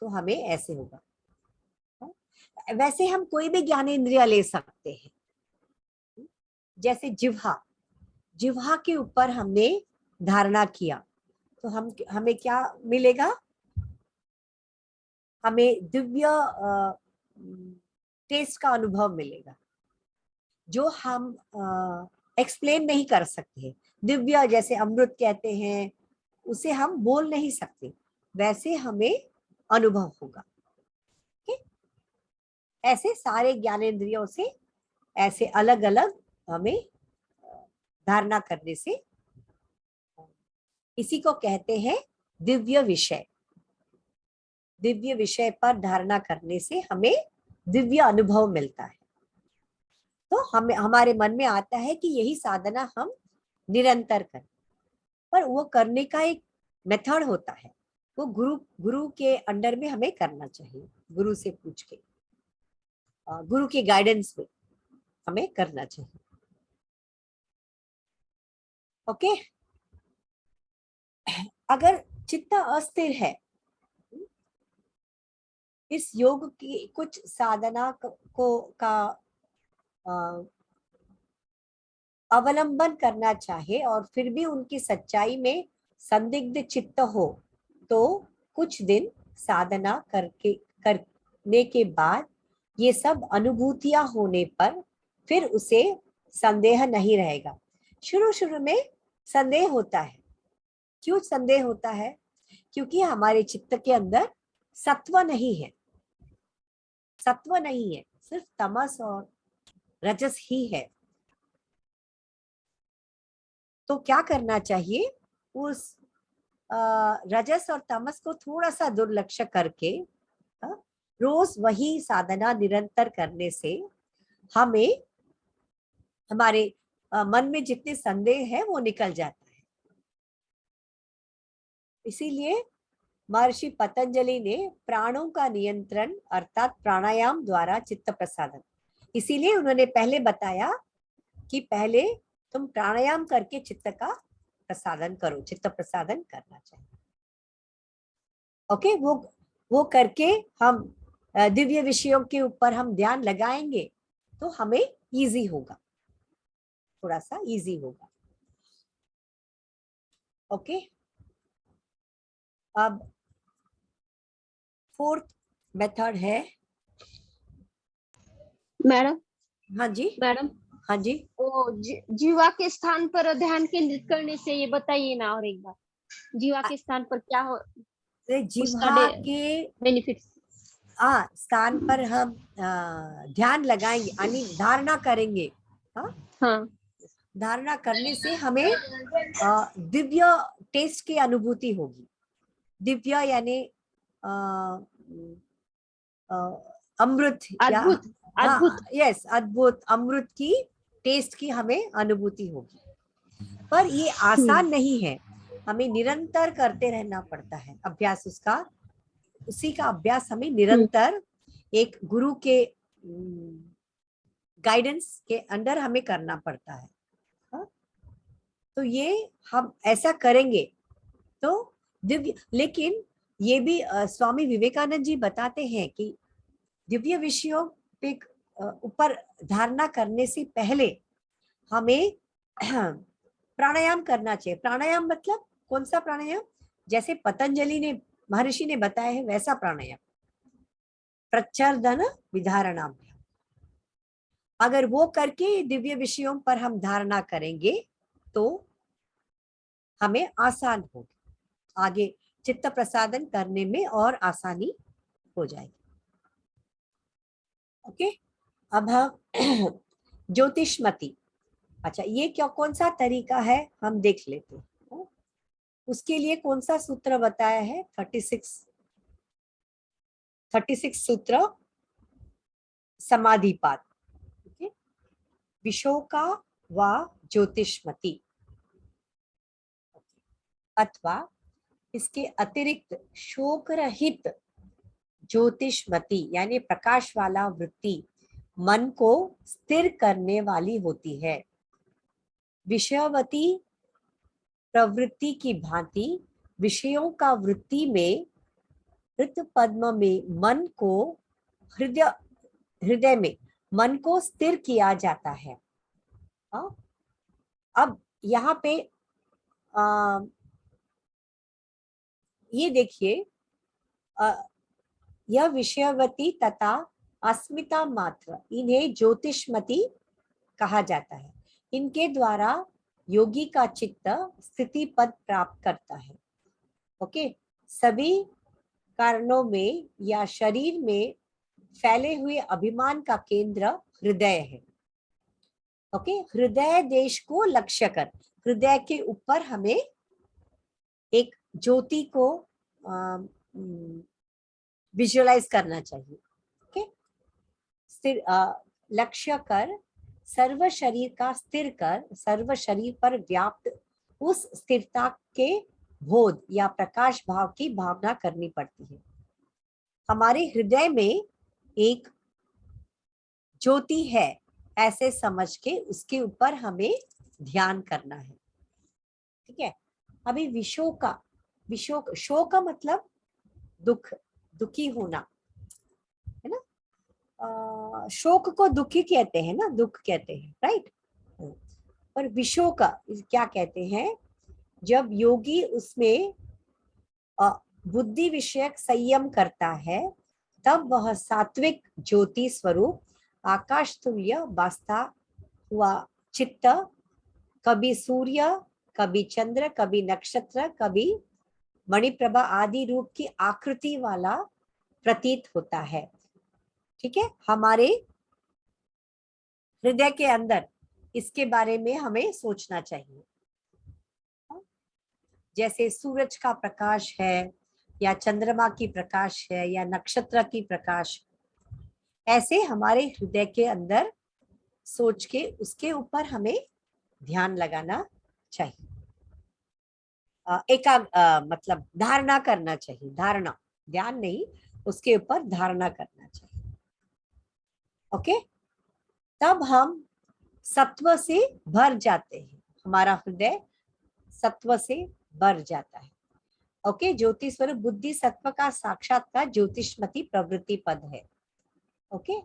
A: तो हमें ऐसे होगा। वैसे हम कोई भी ज्ञान इंद्रिय ले सकते हैं, जैसे जिह्वा, जिह्वा के ऊपर हमने धारणा किया तो हमें क्या मिलेगा? हमें दिव्य टेस्ट का अनुभव मिलेगा, जो हम एक्सप्लेन नहीं कर सकते। दिव्य जैसे अमृत कहते हैं, उसे हम बोल नहीं सकते, वैसे हमें अनुभव होगा। ऐसे सारे ज्ञानेंद्रियों से ऐसे अलग अलग हमें धारणा करने से, इसी को कहते हैं दिव्य विषय। दिव्य विषय पर धारणा करने से हमें दिव्य अनुभव मिलता है। तो हमें, हमारे मन में आता है कि यही साधना हम निरंतर करें, पर वो करने का एक मेथड होता है, वो गुरु के अंडर में हमें करना चाहिए, गुरु से पूछ के, गुरु के गाइडेंस में हमें करना चाहिए। ओके, अगर चित्त अस्थिर है, इस योग की कुछ साधना का अवलंबन करना चाहे और फिर भी उनकी सच्चाई में संदिग्ध चित्त हो, तो कुछ दिन साधना करने के बाद ये सब अनुभूतियां होने पर फिर उसे संदेह नहीं रहेगा। शुरू शुरू में संदेह होता है। क्यों संदेह होता है? क्योंकि हमारे चित्त के अंदर सत्व नहीं है, सत्व नहीं है, सिर्फ तमस और रजस ही है। तो क्या करना चाहिए? उस रजस और तमस को थोड़ा सा दुर्लक्ष्य करके रोज वही साधना निरंतर करने से हमें, हमारे मन में जितने संदेह है वो निकल जाता है। इसीलिए महर्षि पतंजलि ने प्राणों का नियंत्रण अर्थात प्राणायाम द्वारा चित्त प्रसादन, इसीलिए उन्होंने पहले बताया कि पहले तुम प्राणायाम करके चित्त का प्रसादन करो, चित्त प्रसादन करना चाहिए। ओके, वो करके हम दिव्य विषयों के ऊपर हम ध्यान लगाएंगे तो हमें इजी होगा, थोड़ा सा इजी होगा। ओके, अब फोर्थ मेथड है।
D: मैडम,
A: हाँ जी,
D: मैडम,
A: हाँ जी,
D: वो जीवा के स्थान पर ध्यान केंद्रित करने से ये बताइए ना और एक बार, जीवा के स्थान पर क्या हो,
A: जिह्वा के
D: बेनिफिट्स।
A: स्थान पर हम ध्यान लगाएंगे, यानी धारणा करेंगे।
D: हाँ,
A: धारणा करने से हमें दिव्य टेस्ट की अनुभूति होगी। दिव्य यानी अमृत या
D: अद्भुत, अद्भुत।
A: यस, अद्भुत अमृत की टेस्ट की हमें अनुभूति होगी। पर ये आसान नहीं है, हमें निरंतर करते रहना पड़ता है अभ्यास, उसी का अभ्यास हमें निरंतर एक गुरु के गाइडेंस के अंडर हमें करना पड़ता है। तो ये हम ऐसा करेंगे तो दिव्य, लेकिन ये भी स्वामी विवेकानंद जी बताते हैं कि दिव्य विषयों पे ऊपर धारणा करने से पहले हमें प्राणायाम करना चाहिए। प्राणायाम मतलब कौन सा प्राणायाम? जैसे पतंजलि ने, महर्षि ने बताया है वैसा प्राणायाम, प्रच्छर्दन विधारणाम। अगर वो करके दिव्य विषयों पर हम धारणा करेंगे तो हमें आसान होगी, आगे चित्त प्रसादन करने में और आसानी हो जाएगी। ओके, अब हम ज्योतिषमती, अच्छा ये क्या कौन सा तरीका है हम देख लेते हैं। उसके लिए कौन सा सूत्र बताया है, 36 सूत्र समाधिपाद, ओके, विशोका व ज्योतिषमती, अथवा इसके अतिरिक्त शोक रहित ज्योतिषमती यानी प्रकाश वाला वृत्ति मन को स्थिर करने वाली होती है। विषयवती प्रवृत्ति की भांति विषयों का वृत्ति में हृत पद्म में मन को हृदय में मन को स्थिर किया जाता है। अब यहाँ पे ये देखिए, यह विषयवती तथा अस्मिता मात्र, इन्हें ज्योतिषमती कहा जाता है। इनके द्वारा योगी का चित्त स्थिति पद प्राप्त करता है। ओके, सभी कारणों में या शरीर में फैले हुए अभिमान का केंद्र हृदय है। ओके, हृदय देश को लक्ष्य कर, हृदय के ऊपर हमें एक ज्योति को विजुअलाइज करना चाहिए। ओके, स्थिर लक्ष्य कर, सर्व शरीर का स्थिर कर, सर्व शरीर पर व्याप्त उस स्थिरता के बोध या प्रकाश भाव की भावना करनी पड़ती है। हमारे हृदय में एक ज्योति है ऐसे समझ के उसके ऊपर हमें ध्यान करना है। ठीक है, अभी विशोक, शोक का मतलब दुख, दुखी होना है ना। शोक को दुखी कहते हैं ना, दुख कहते हैं, राइट। पर विशोक क्या कहते हैं, जब योगी उसमें बुद्धि विषयक संयम करता है तब वह सात्विक ज्योति स्वरूप आकाश तुल्य बसता हुआ चित्त कभी सूर्य, कभी चंद्र, कभी नक्षत्र, कभी मणिप्रभा आदि रूप की आकृति वाला प्रतीत होता है। ठीक है, हमारे हृदय के अंदर इसके बारे में हमें सोचना चाहिए। जैसे सूरज का प्रकाश है या चंद्रमा की प्रकाश है या नक्षत्र की प्रकाश, ऐसे हमारे हृदय के अंदर सोच के उसके ऊपर हमें ध्यान लगाना चाहिए। मतलब धारणा करना चाहिए, धारणा, ध्यान नहीं, उसके ऊपर धारणा करना चाहिए। ओके, तब हम सत्व से भर जाते हैं, हमारा हृदय सत्व से भर जाता है। ओके, ज्योति स्वरूप बुद्धि सत्व का साक्षात्कार ज्योतिषमती प्रवृत्ति पद है। ओके,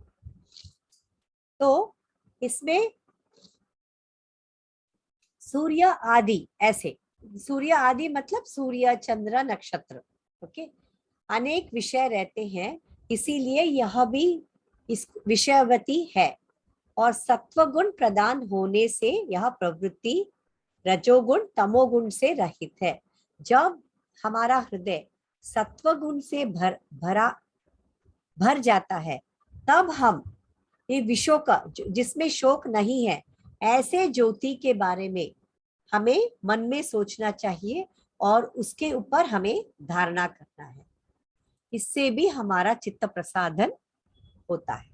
A: तो इसमें सूर्य आदि, ऐसे सूर्य आदि मतलब सूर्य, चंद्र, नक्षत्र, ओके, अनेक विषय रहते हैं, इसीलिए यह भी इस विषयवती है। और सत्वगुण प्रदान होने से यह प्रवृत्ति रजोगुण तमोगुण से रहित है। जब हमारा हृदय सत्वगुण से भर जाता है तब हम ये विशोक, जिसमें शोक नहीं है, ऐसे ज्योति के बारे में हमें मन में सोचना चाहिए और उसके ऊपर हमें धारणा करना है। इससे भी हमारा चित्त प्रसादन होता है।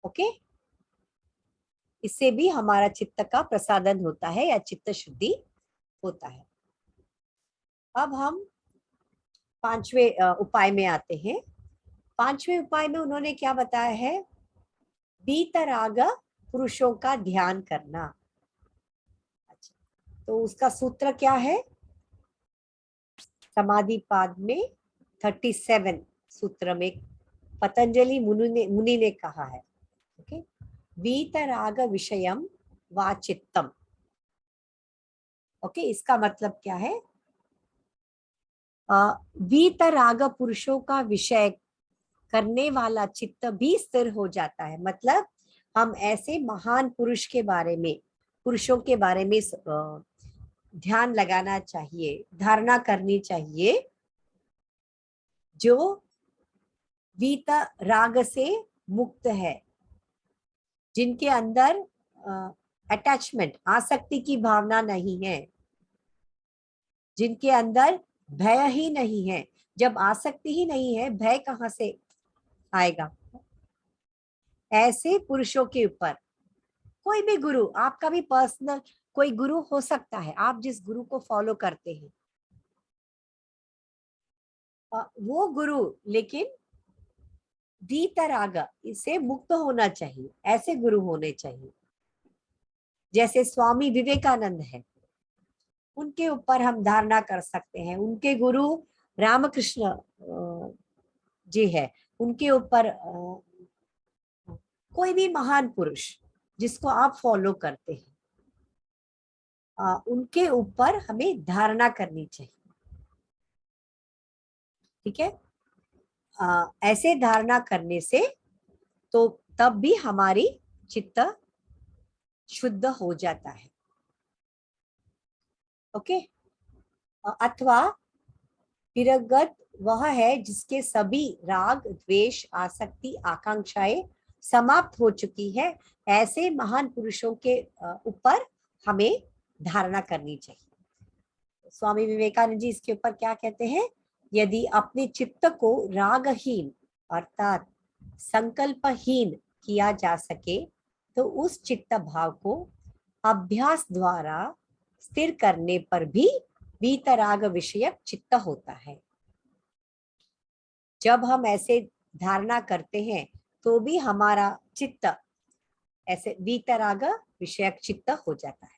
A: ओके, इससे भी हमारा चित्त का प्रसादन होता है या चित्त शुद्धि होता है। अब हम पांचवें उपाय में आते हैं। पांचवें उपाय में उन्होंने क्या बताया है, वीतराग पुरुषों का ध्यान करना। अच्छा, तो उसका सूत्र क्या है, समाधि पाद में 37 सूत्र में पतंजलि मुनि ने कहा है। ओके, वीतराग विषयम वाचित्तम। ओके, इसका मतलब क्या है, वीतराग पुरुषों का विषय करने वाला चित्त भी स्थिर हो जाता है। मतलब हम ऐसे महान पुरुष के बारे में, पुरुषों के बारे में ध्यान लगाना चाहिए, धारणा करनी चाहिए, जो वीत राग से मुक्त है, जिनके अंदर अटैचमेंट, आसक्ति की भावना नहीं है, जिनके अंदर भय ही नहीं है। जब आसक्ति ही नहीं है, भय कहाँ से आएगा? ऐसे पुरुषों के ऊपर कोई भी गुरु, आपका भी पर्सनल कोई गुरु हो सकता है, आप जिस गुरु को फॉलो करते हैं वो गुरु, लेकिन वीतराग इससे मुक्त होना चाहिए। ऐसे गुरु होने चाहिए जैसे स्वामी विवेकानंद है, उनके ऊपर हम धारणा कर सकते हैं। उनके गुरु रामकृष्ण जी है, उनके ऊपर कोई भी महान पुरुष जिसको आप फॉलो करते हैं, उनके ऊपर हमें धारणा करनी चाहिए। ठीक है, ऐसे धारणा करने से तो तब भी हमारी चित्त शुद्ध हो जाता है। ओके, अथवा विरगत वह है जिसके सभी राग, द्वेष, आसक्ति, आकांक्षाएं समाप्त हो चुकी है। ऐसे महान पुरुषों के ऊपर हमें धारणा करनी चाहिए। स्वामी विवेकानंद जी इसके ऊपर क्या कहते हैं? यदि अपने चित्त को रागहीन अर्थात संकल्पहीन किया जा सके तो उस चित्त भाव को अभ्यास द्वारा स्थिर करने पर भी वीतराग विषयक चित्त होता है। जब हम ऐसे धारणा करते हैं तो भी हमारा चित्त ऐसे वीतराग विषयक चित्त हो जाता है।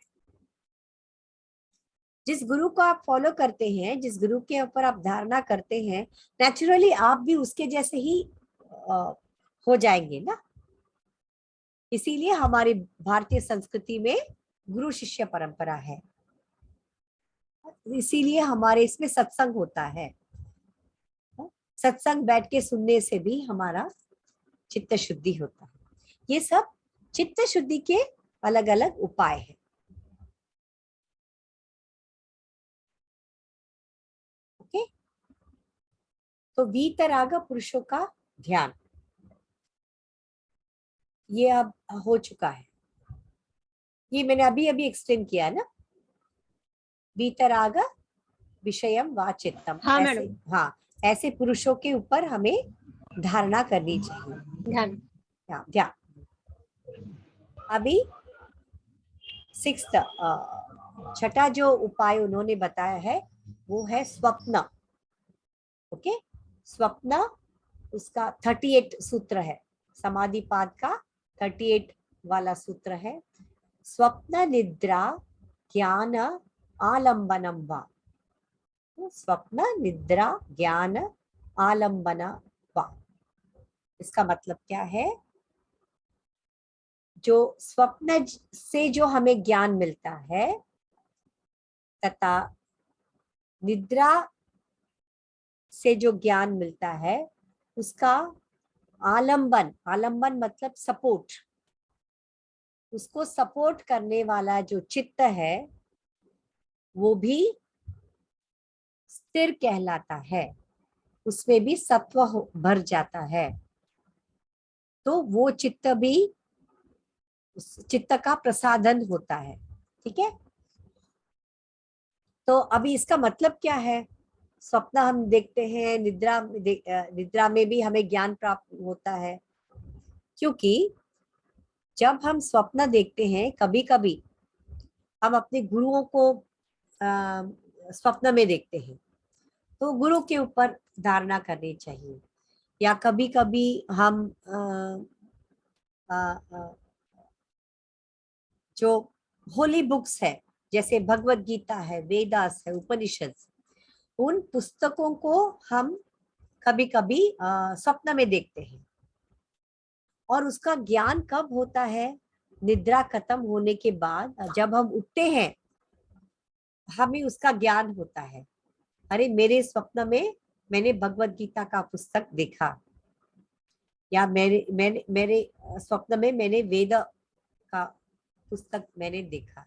A: जिस गुरु को आप फॉलो करते हैं, जिस गुरु के ऊपर आप धारणा करते हैं, नेचुरली आप भी उसके जैसे ही हो जाएंगे ना। इसीलिए हमारी भारतीय संस्कृति में गुरु शिष्य परंपरा है, इसीलिए हमारे इसमें सत्संग होता है। सत्संग बैठ के सुनने से भी हमारा चित्त शुद्धि होता है। ये सब चित्त शुद्धि के अलग अलग उपाय हैं। ओके, तो वीतराग पुरुषों का ध्यान ये अब हो चुका है। ये मैंने अभी अभी एक्सप्लेन किया ना, वीतराग विषयम वा चित्तम।
D: हाँ
A: ऐसे,
D: मैडम।
A: हाँ, ऐसे पुरुषों के ऊपर हमें धारणा करनी चाहिए,
D: ध्यान।
A: ध्यान। अभी 6th छठा जो उपाय उन्होंने बताया है वो है स्वप्न। ओके, स्वप्न उसका 38 सूत्र है, समाधिपाद का 38 वाला सूत्र है। स्वप्न निद्रा ज्ञान आलंबनम वा। स्वप्न निद्रा ज्ञान आलंबन वा, इसका मतलब क्या है? जो स्वप्न से जो हमें ज्ञान मिलता है तथा निद्रा से जो ज्ञान मिलता है उसका आलंबन, आलंबन मतलब सपोर्ट, उसको सपोर्ट करने वाला जो चित्त है वो भी स्थिर कहलाता है, उसमें भी सत्व भर जाता है। तो वो चित्त भी चित्त का प्रसादन होता है। ठीक है, तो अभी इसका मतलब क्या है? स्वप्न हम देखते हैं, निद्रा में भी हमें ज्ञान प्राप्त होता है, क्योंकि जब हम स्वप्न देखते हैं कभी कभी हम अपने गुरुओं को स्वप्न में देखते हैं, तो गुरु के ऊपर धारणा करनी चाहिए। या कभी कभी हम जो होली बुक्स है जैसे भगवत गीता है, वेदास है, उपनिषद, उन पुस्तकों को हम कभी कभी स्वप्न में देखते हैं। और उसका ज्ञान कब होता है? निद्रा खत्म होने के बाद जब हम उठते हैं हमें उसका ज्ञान होता है। अरे मेरे स्वप्न में मैंने भगवत गीता का पुस्तक देखा, या मेरे स्वप्न में मैंने वेद का पुस्तक मैंने देखा,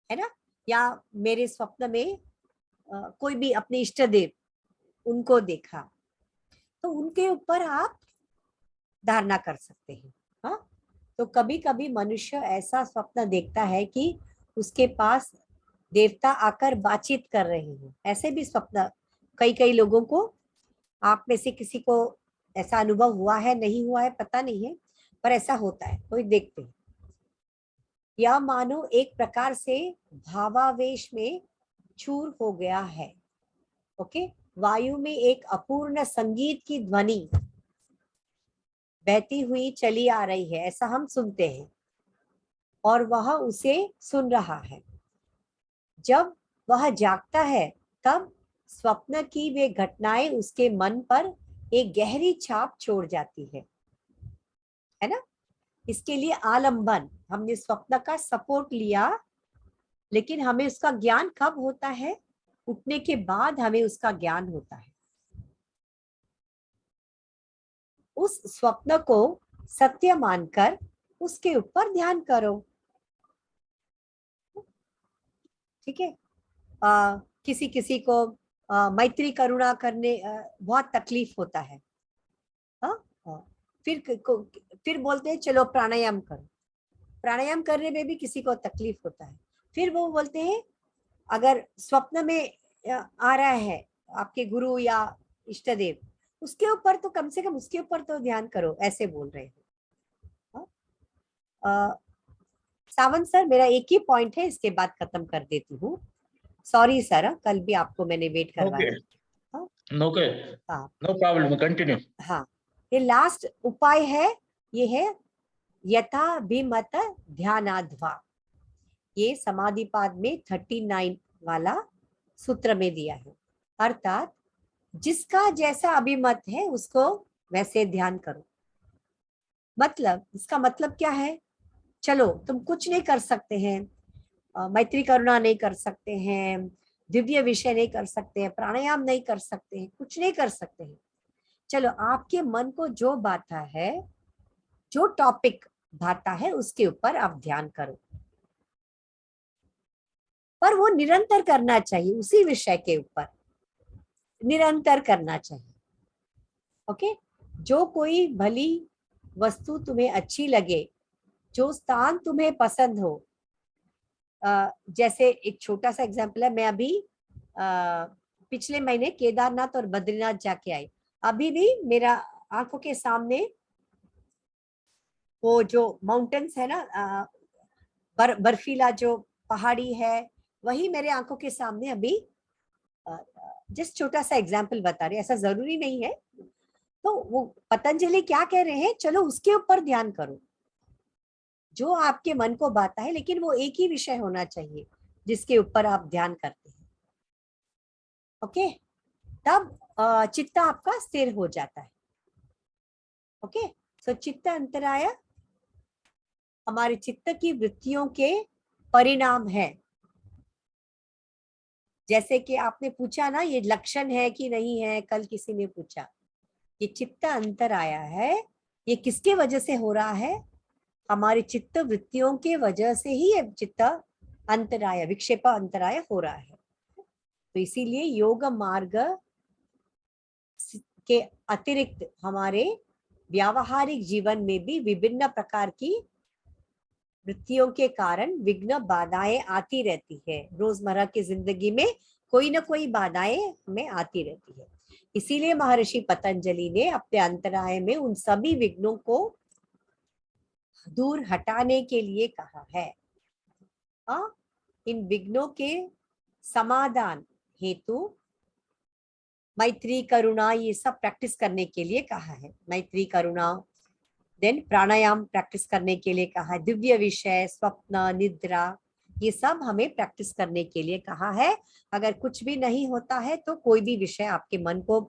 A: है ना, या मेरे स्वप्न में कोई भी अपने इष्ट देव उनको देखा, तो उनके ऊपर आप धारणा कर सकते हैं। हाँ, तो कभी कभी मनुष्य ऐसा स्वप्न देखता है कि उसके पास देवता आकर बातचीत कर रहे हैं, ऐसे भी स्वप्न कई कई लोगों को, आप में से किसी को ऐसा अनुभव हुआ है नहीं हुआ है पता नहीं है, पर ऐसा होता है, कोई देखते हैं। या मानो एक प्रकार से भावावेश में चूर हो गया है। ओके, वायु में एक अपूर्ण संगीत की ध्वनि बहती हुई चली आ रही है, ऐसा हम सुनते हैं, और वह उसे सुन रहा है। जब वह जागता है तब स्वप्न की वे घटनाएं उसके मन पर एक गहरी छाप छोड़ जाती है ना। इसके लिए आलंबन, हमने स्वप्न का सपोर्ट लिया, लेकिन हमें उसका ज्ञान कब होता है? उठने के बाद हमें उसका ज्ञान होता है। उस स्वप्न को सत्य मानकर उसके ऊपर ध्यान करो। ठीक है, किसी किसी को मैत्री करुणा करने बहुत तकलीफ होता है। फिर बोलते हैं चलो प्राणायाम करो, प्राणायाम करने में भी किसी को तकलीफ होता है। फिर वो बोलते हैं अगर स्वप्न में आ रहा है आपके गुरु या इष्ट देव, उसके ऊपर तो कम से कम उसके ऊपर तो ध्यान करो, ऐसे बोल रहे हैं। सावंत सर, मेरा एक ही पॉइंट है, इसके बाद खत्म कर देती हूँ। सॉरी सर, कल भी आपको मैंने वेट करवाया।
E: No problem, continue.
A: हाँ, ये लास्ट उपाय है, ये है यथाभिमत ध्यानाध्वा। ये समाधिपाद में 39 वाला सूत्र में दिया है। अर्थात जिसका जैसा अभिमत है उसको वैसे ध्यान करो। मतलब इसका मतलब क्या है? चलो तुम कुछ नहीं कर सकते हैं, मैत्री करुणा नहीं कर सकते हैं, दिव्य विषय नहीं कर सकते हैं, प्राणायाम नहीं कर सकते हैं, कुछ नहीं कर सकते हैं। चलो आपके मन को जो बाता है, जो टॉपिक भाता है, उसके ऊपर आप ध्यान करो, पर वो निरंतर करना चाहिए, उसी विषय के ऊपर निरंतर करना चाहिए। ओके, जो कोई भली वस्तु तुम्हें अच्छी लगे, जो स्थान तुम्हें पसंद हो, जैसे एक छोटा सा एग्जांपल है, मैं अभी पिछले महीने केदारनाथ और बद्रीनाथ जाके आई। अभी भी मेरा आंखों के सामने वो जो माउंटेन्स है ना, बर्फीला जो पहाड़ी है, वही मेरे आंखों के सामने अभी, जस्ट छोटा सा एग्जाम्पल बता रहे, ऐसा जरूरी नहीं है। तो वो पतंजलि क्या कह रहे हैं, चलो उसके ऊपर ध्यान करो, जो आपके मन को बाता है, लेकिन वो एक ही विषय होना चाहिए जिसके ऊपर आप ध्यान करते हैं। ओके, तब चित्त आपका स्थिर हो जाता है। ओके, सो चित्त अंतराय हमारे चित्त की वृत्तियों के परिणाम है। जैसे कि आपने पूछा ना, ये लक्षण है कि नहीं है, कल किसी ने पूछा, ये चित्त अंतराया है, ये किसके वजह से हो रहा है? हमारे चित्त वृत्तियों के वजह से ही ये चित्त अंतराय, विक्षेप अंतराय हो रहा है। तो इसीलिए योग मार्ग के अतिरिक्त हमारे व्यावहारिक जीवन में भी विभिन्न प्रकार की वृत्तियों के कारण विघ्न बाधाएं आती रहती है। रोजमर्रा की जिंदगी में कोई ना कोई बाधाएं हमें आती रहती है। इसीलिए महर्षि पतंजलि ने अपने अंतराय में उन सभी विघ्नों को दूर हटाने के लिए कहा है। इन विघ्नों के समाधान हेतु मैत्री करुणा ये सब प्रैक्टिस करने के लिए कहा है। मैत्री करुणा, देन प्राणायाम प्रैक्टिस करने के लिए कहा है, दिव्य विषय, स्वप्न, निद्रा, ये सब हमें प्रैक्टिस करने के लिए कहा है। अगर कुछ भी नहीं होता है तो कोई भी विषय आपके मन को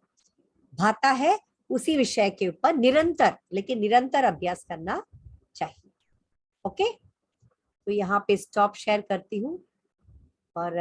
A: भाता है, उसी विषय के ऊपर निरंतर, लेकिन निरंतर अभ्यास करना चाहिए। ओके, तो यहाँ पे स्टॉप शेयर करती हूँ और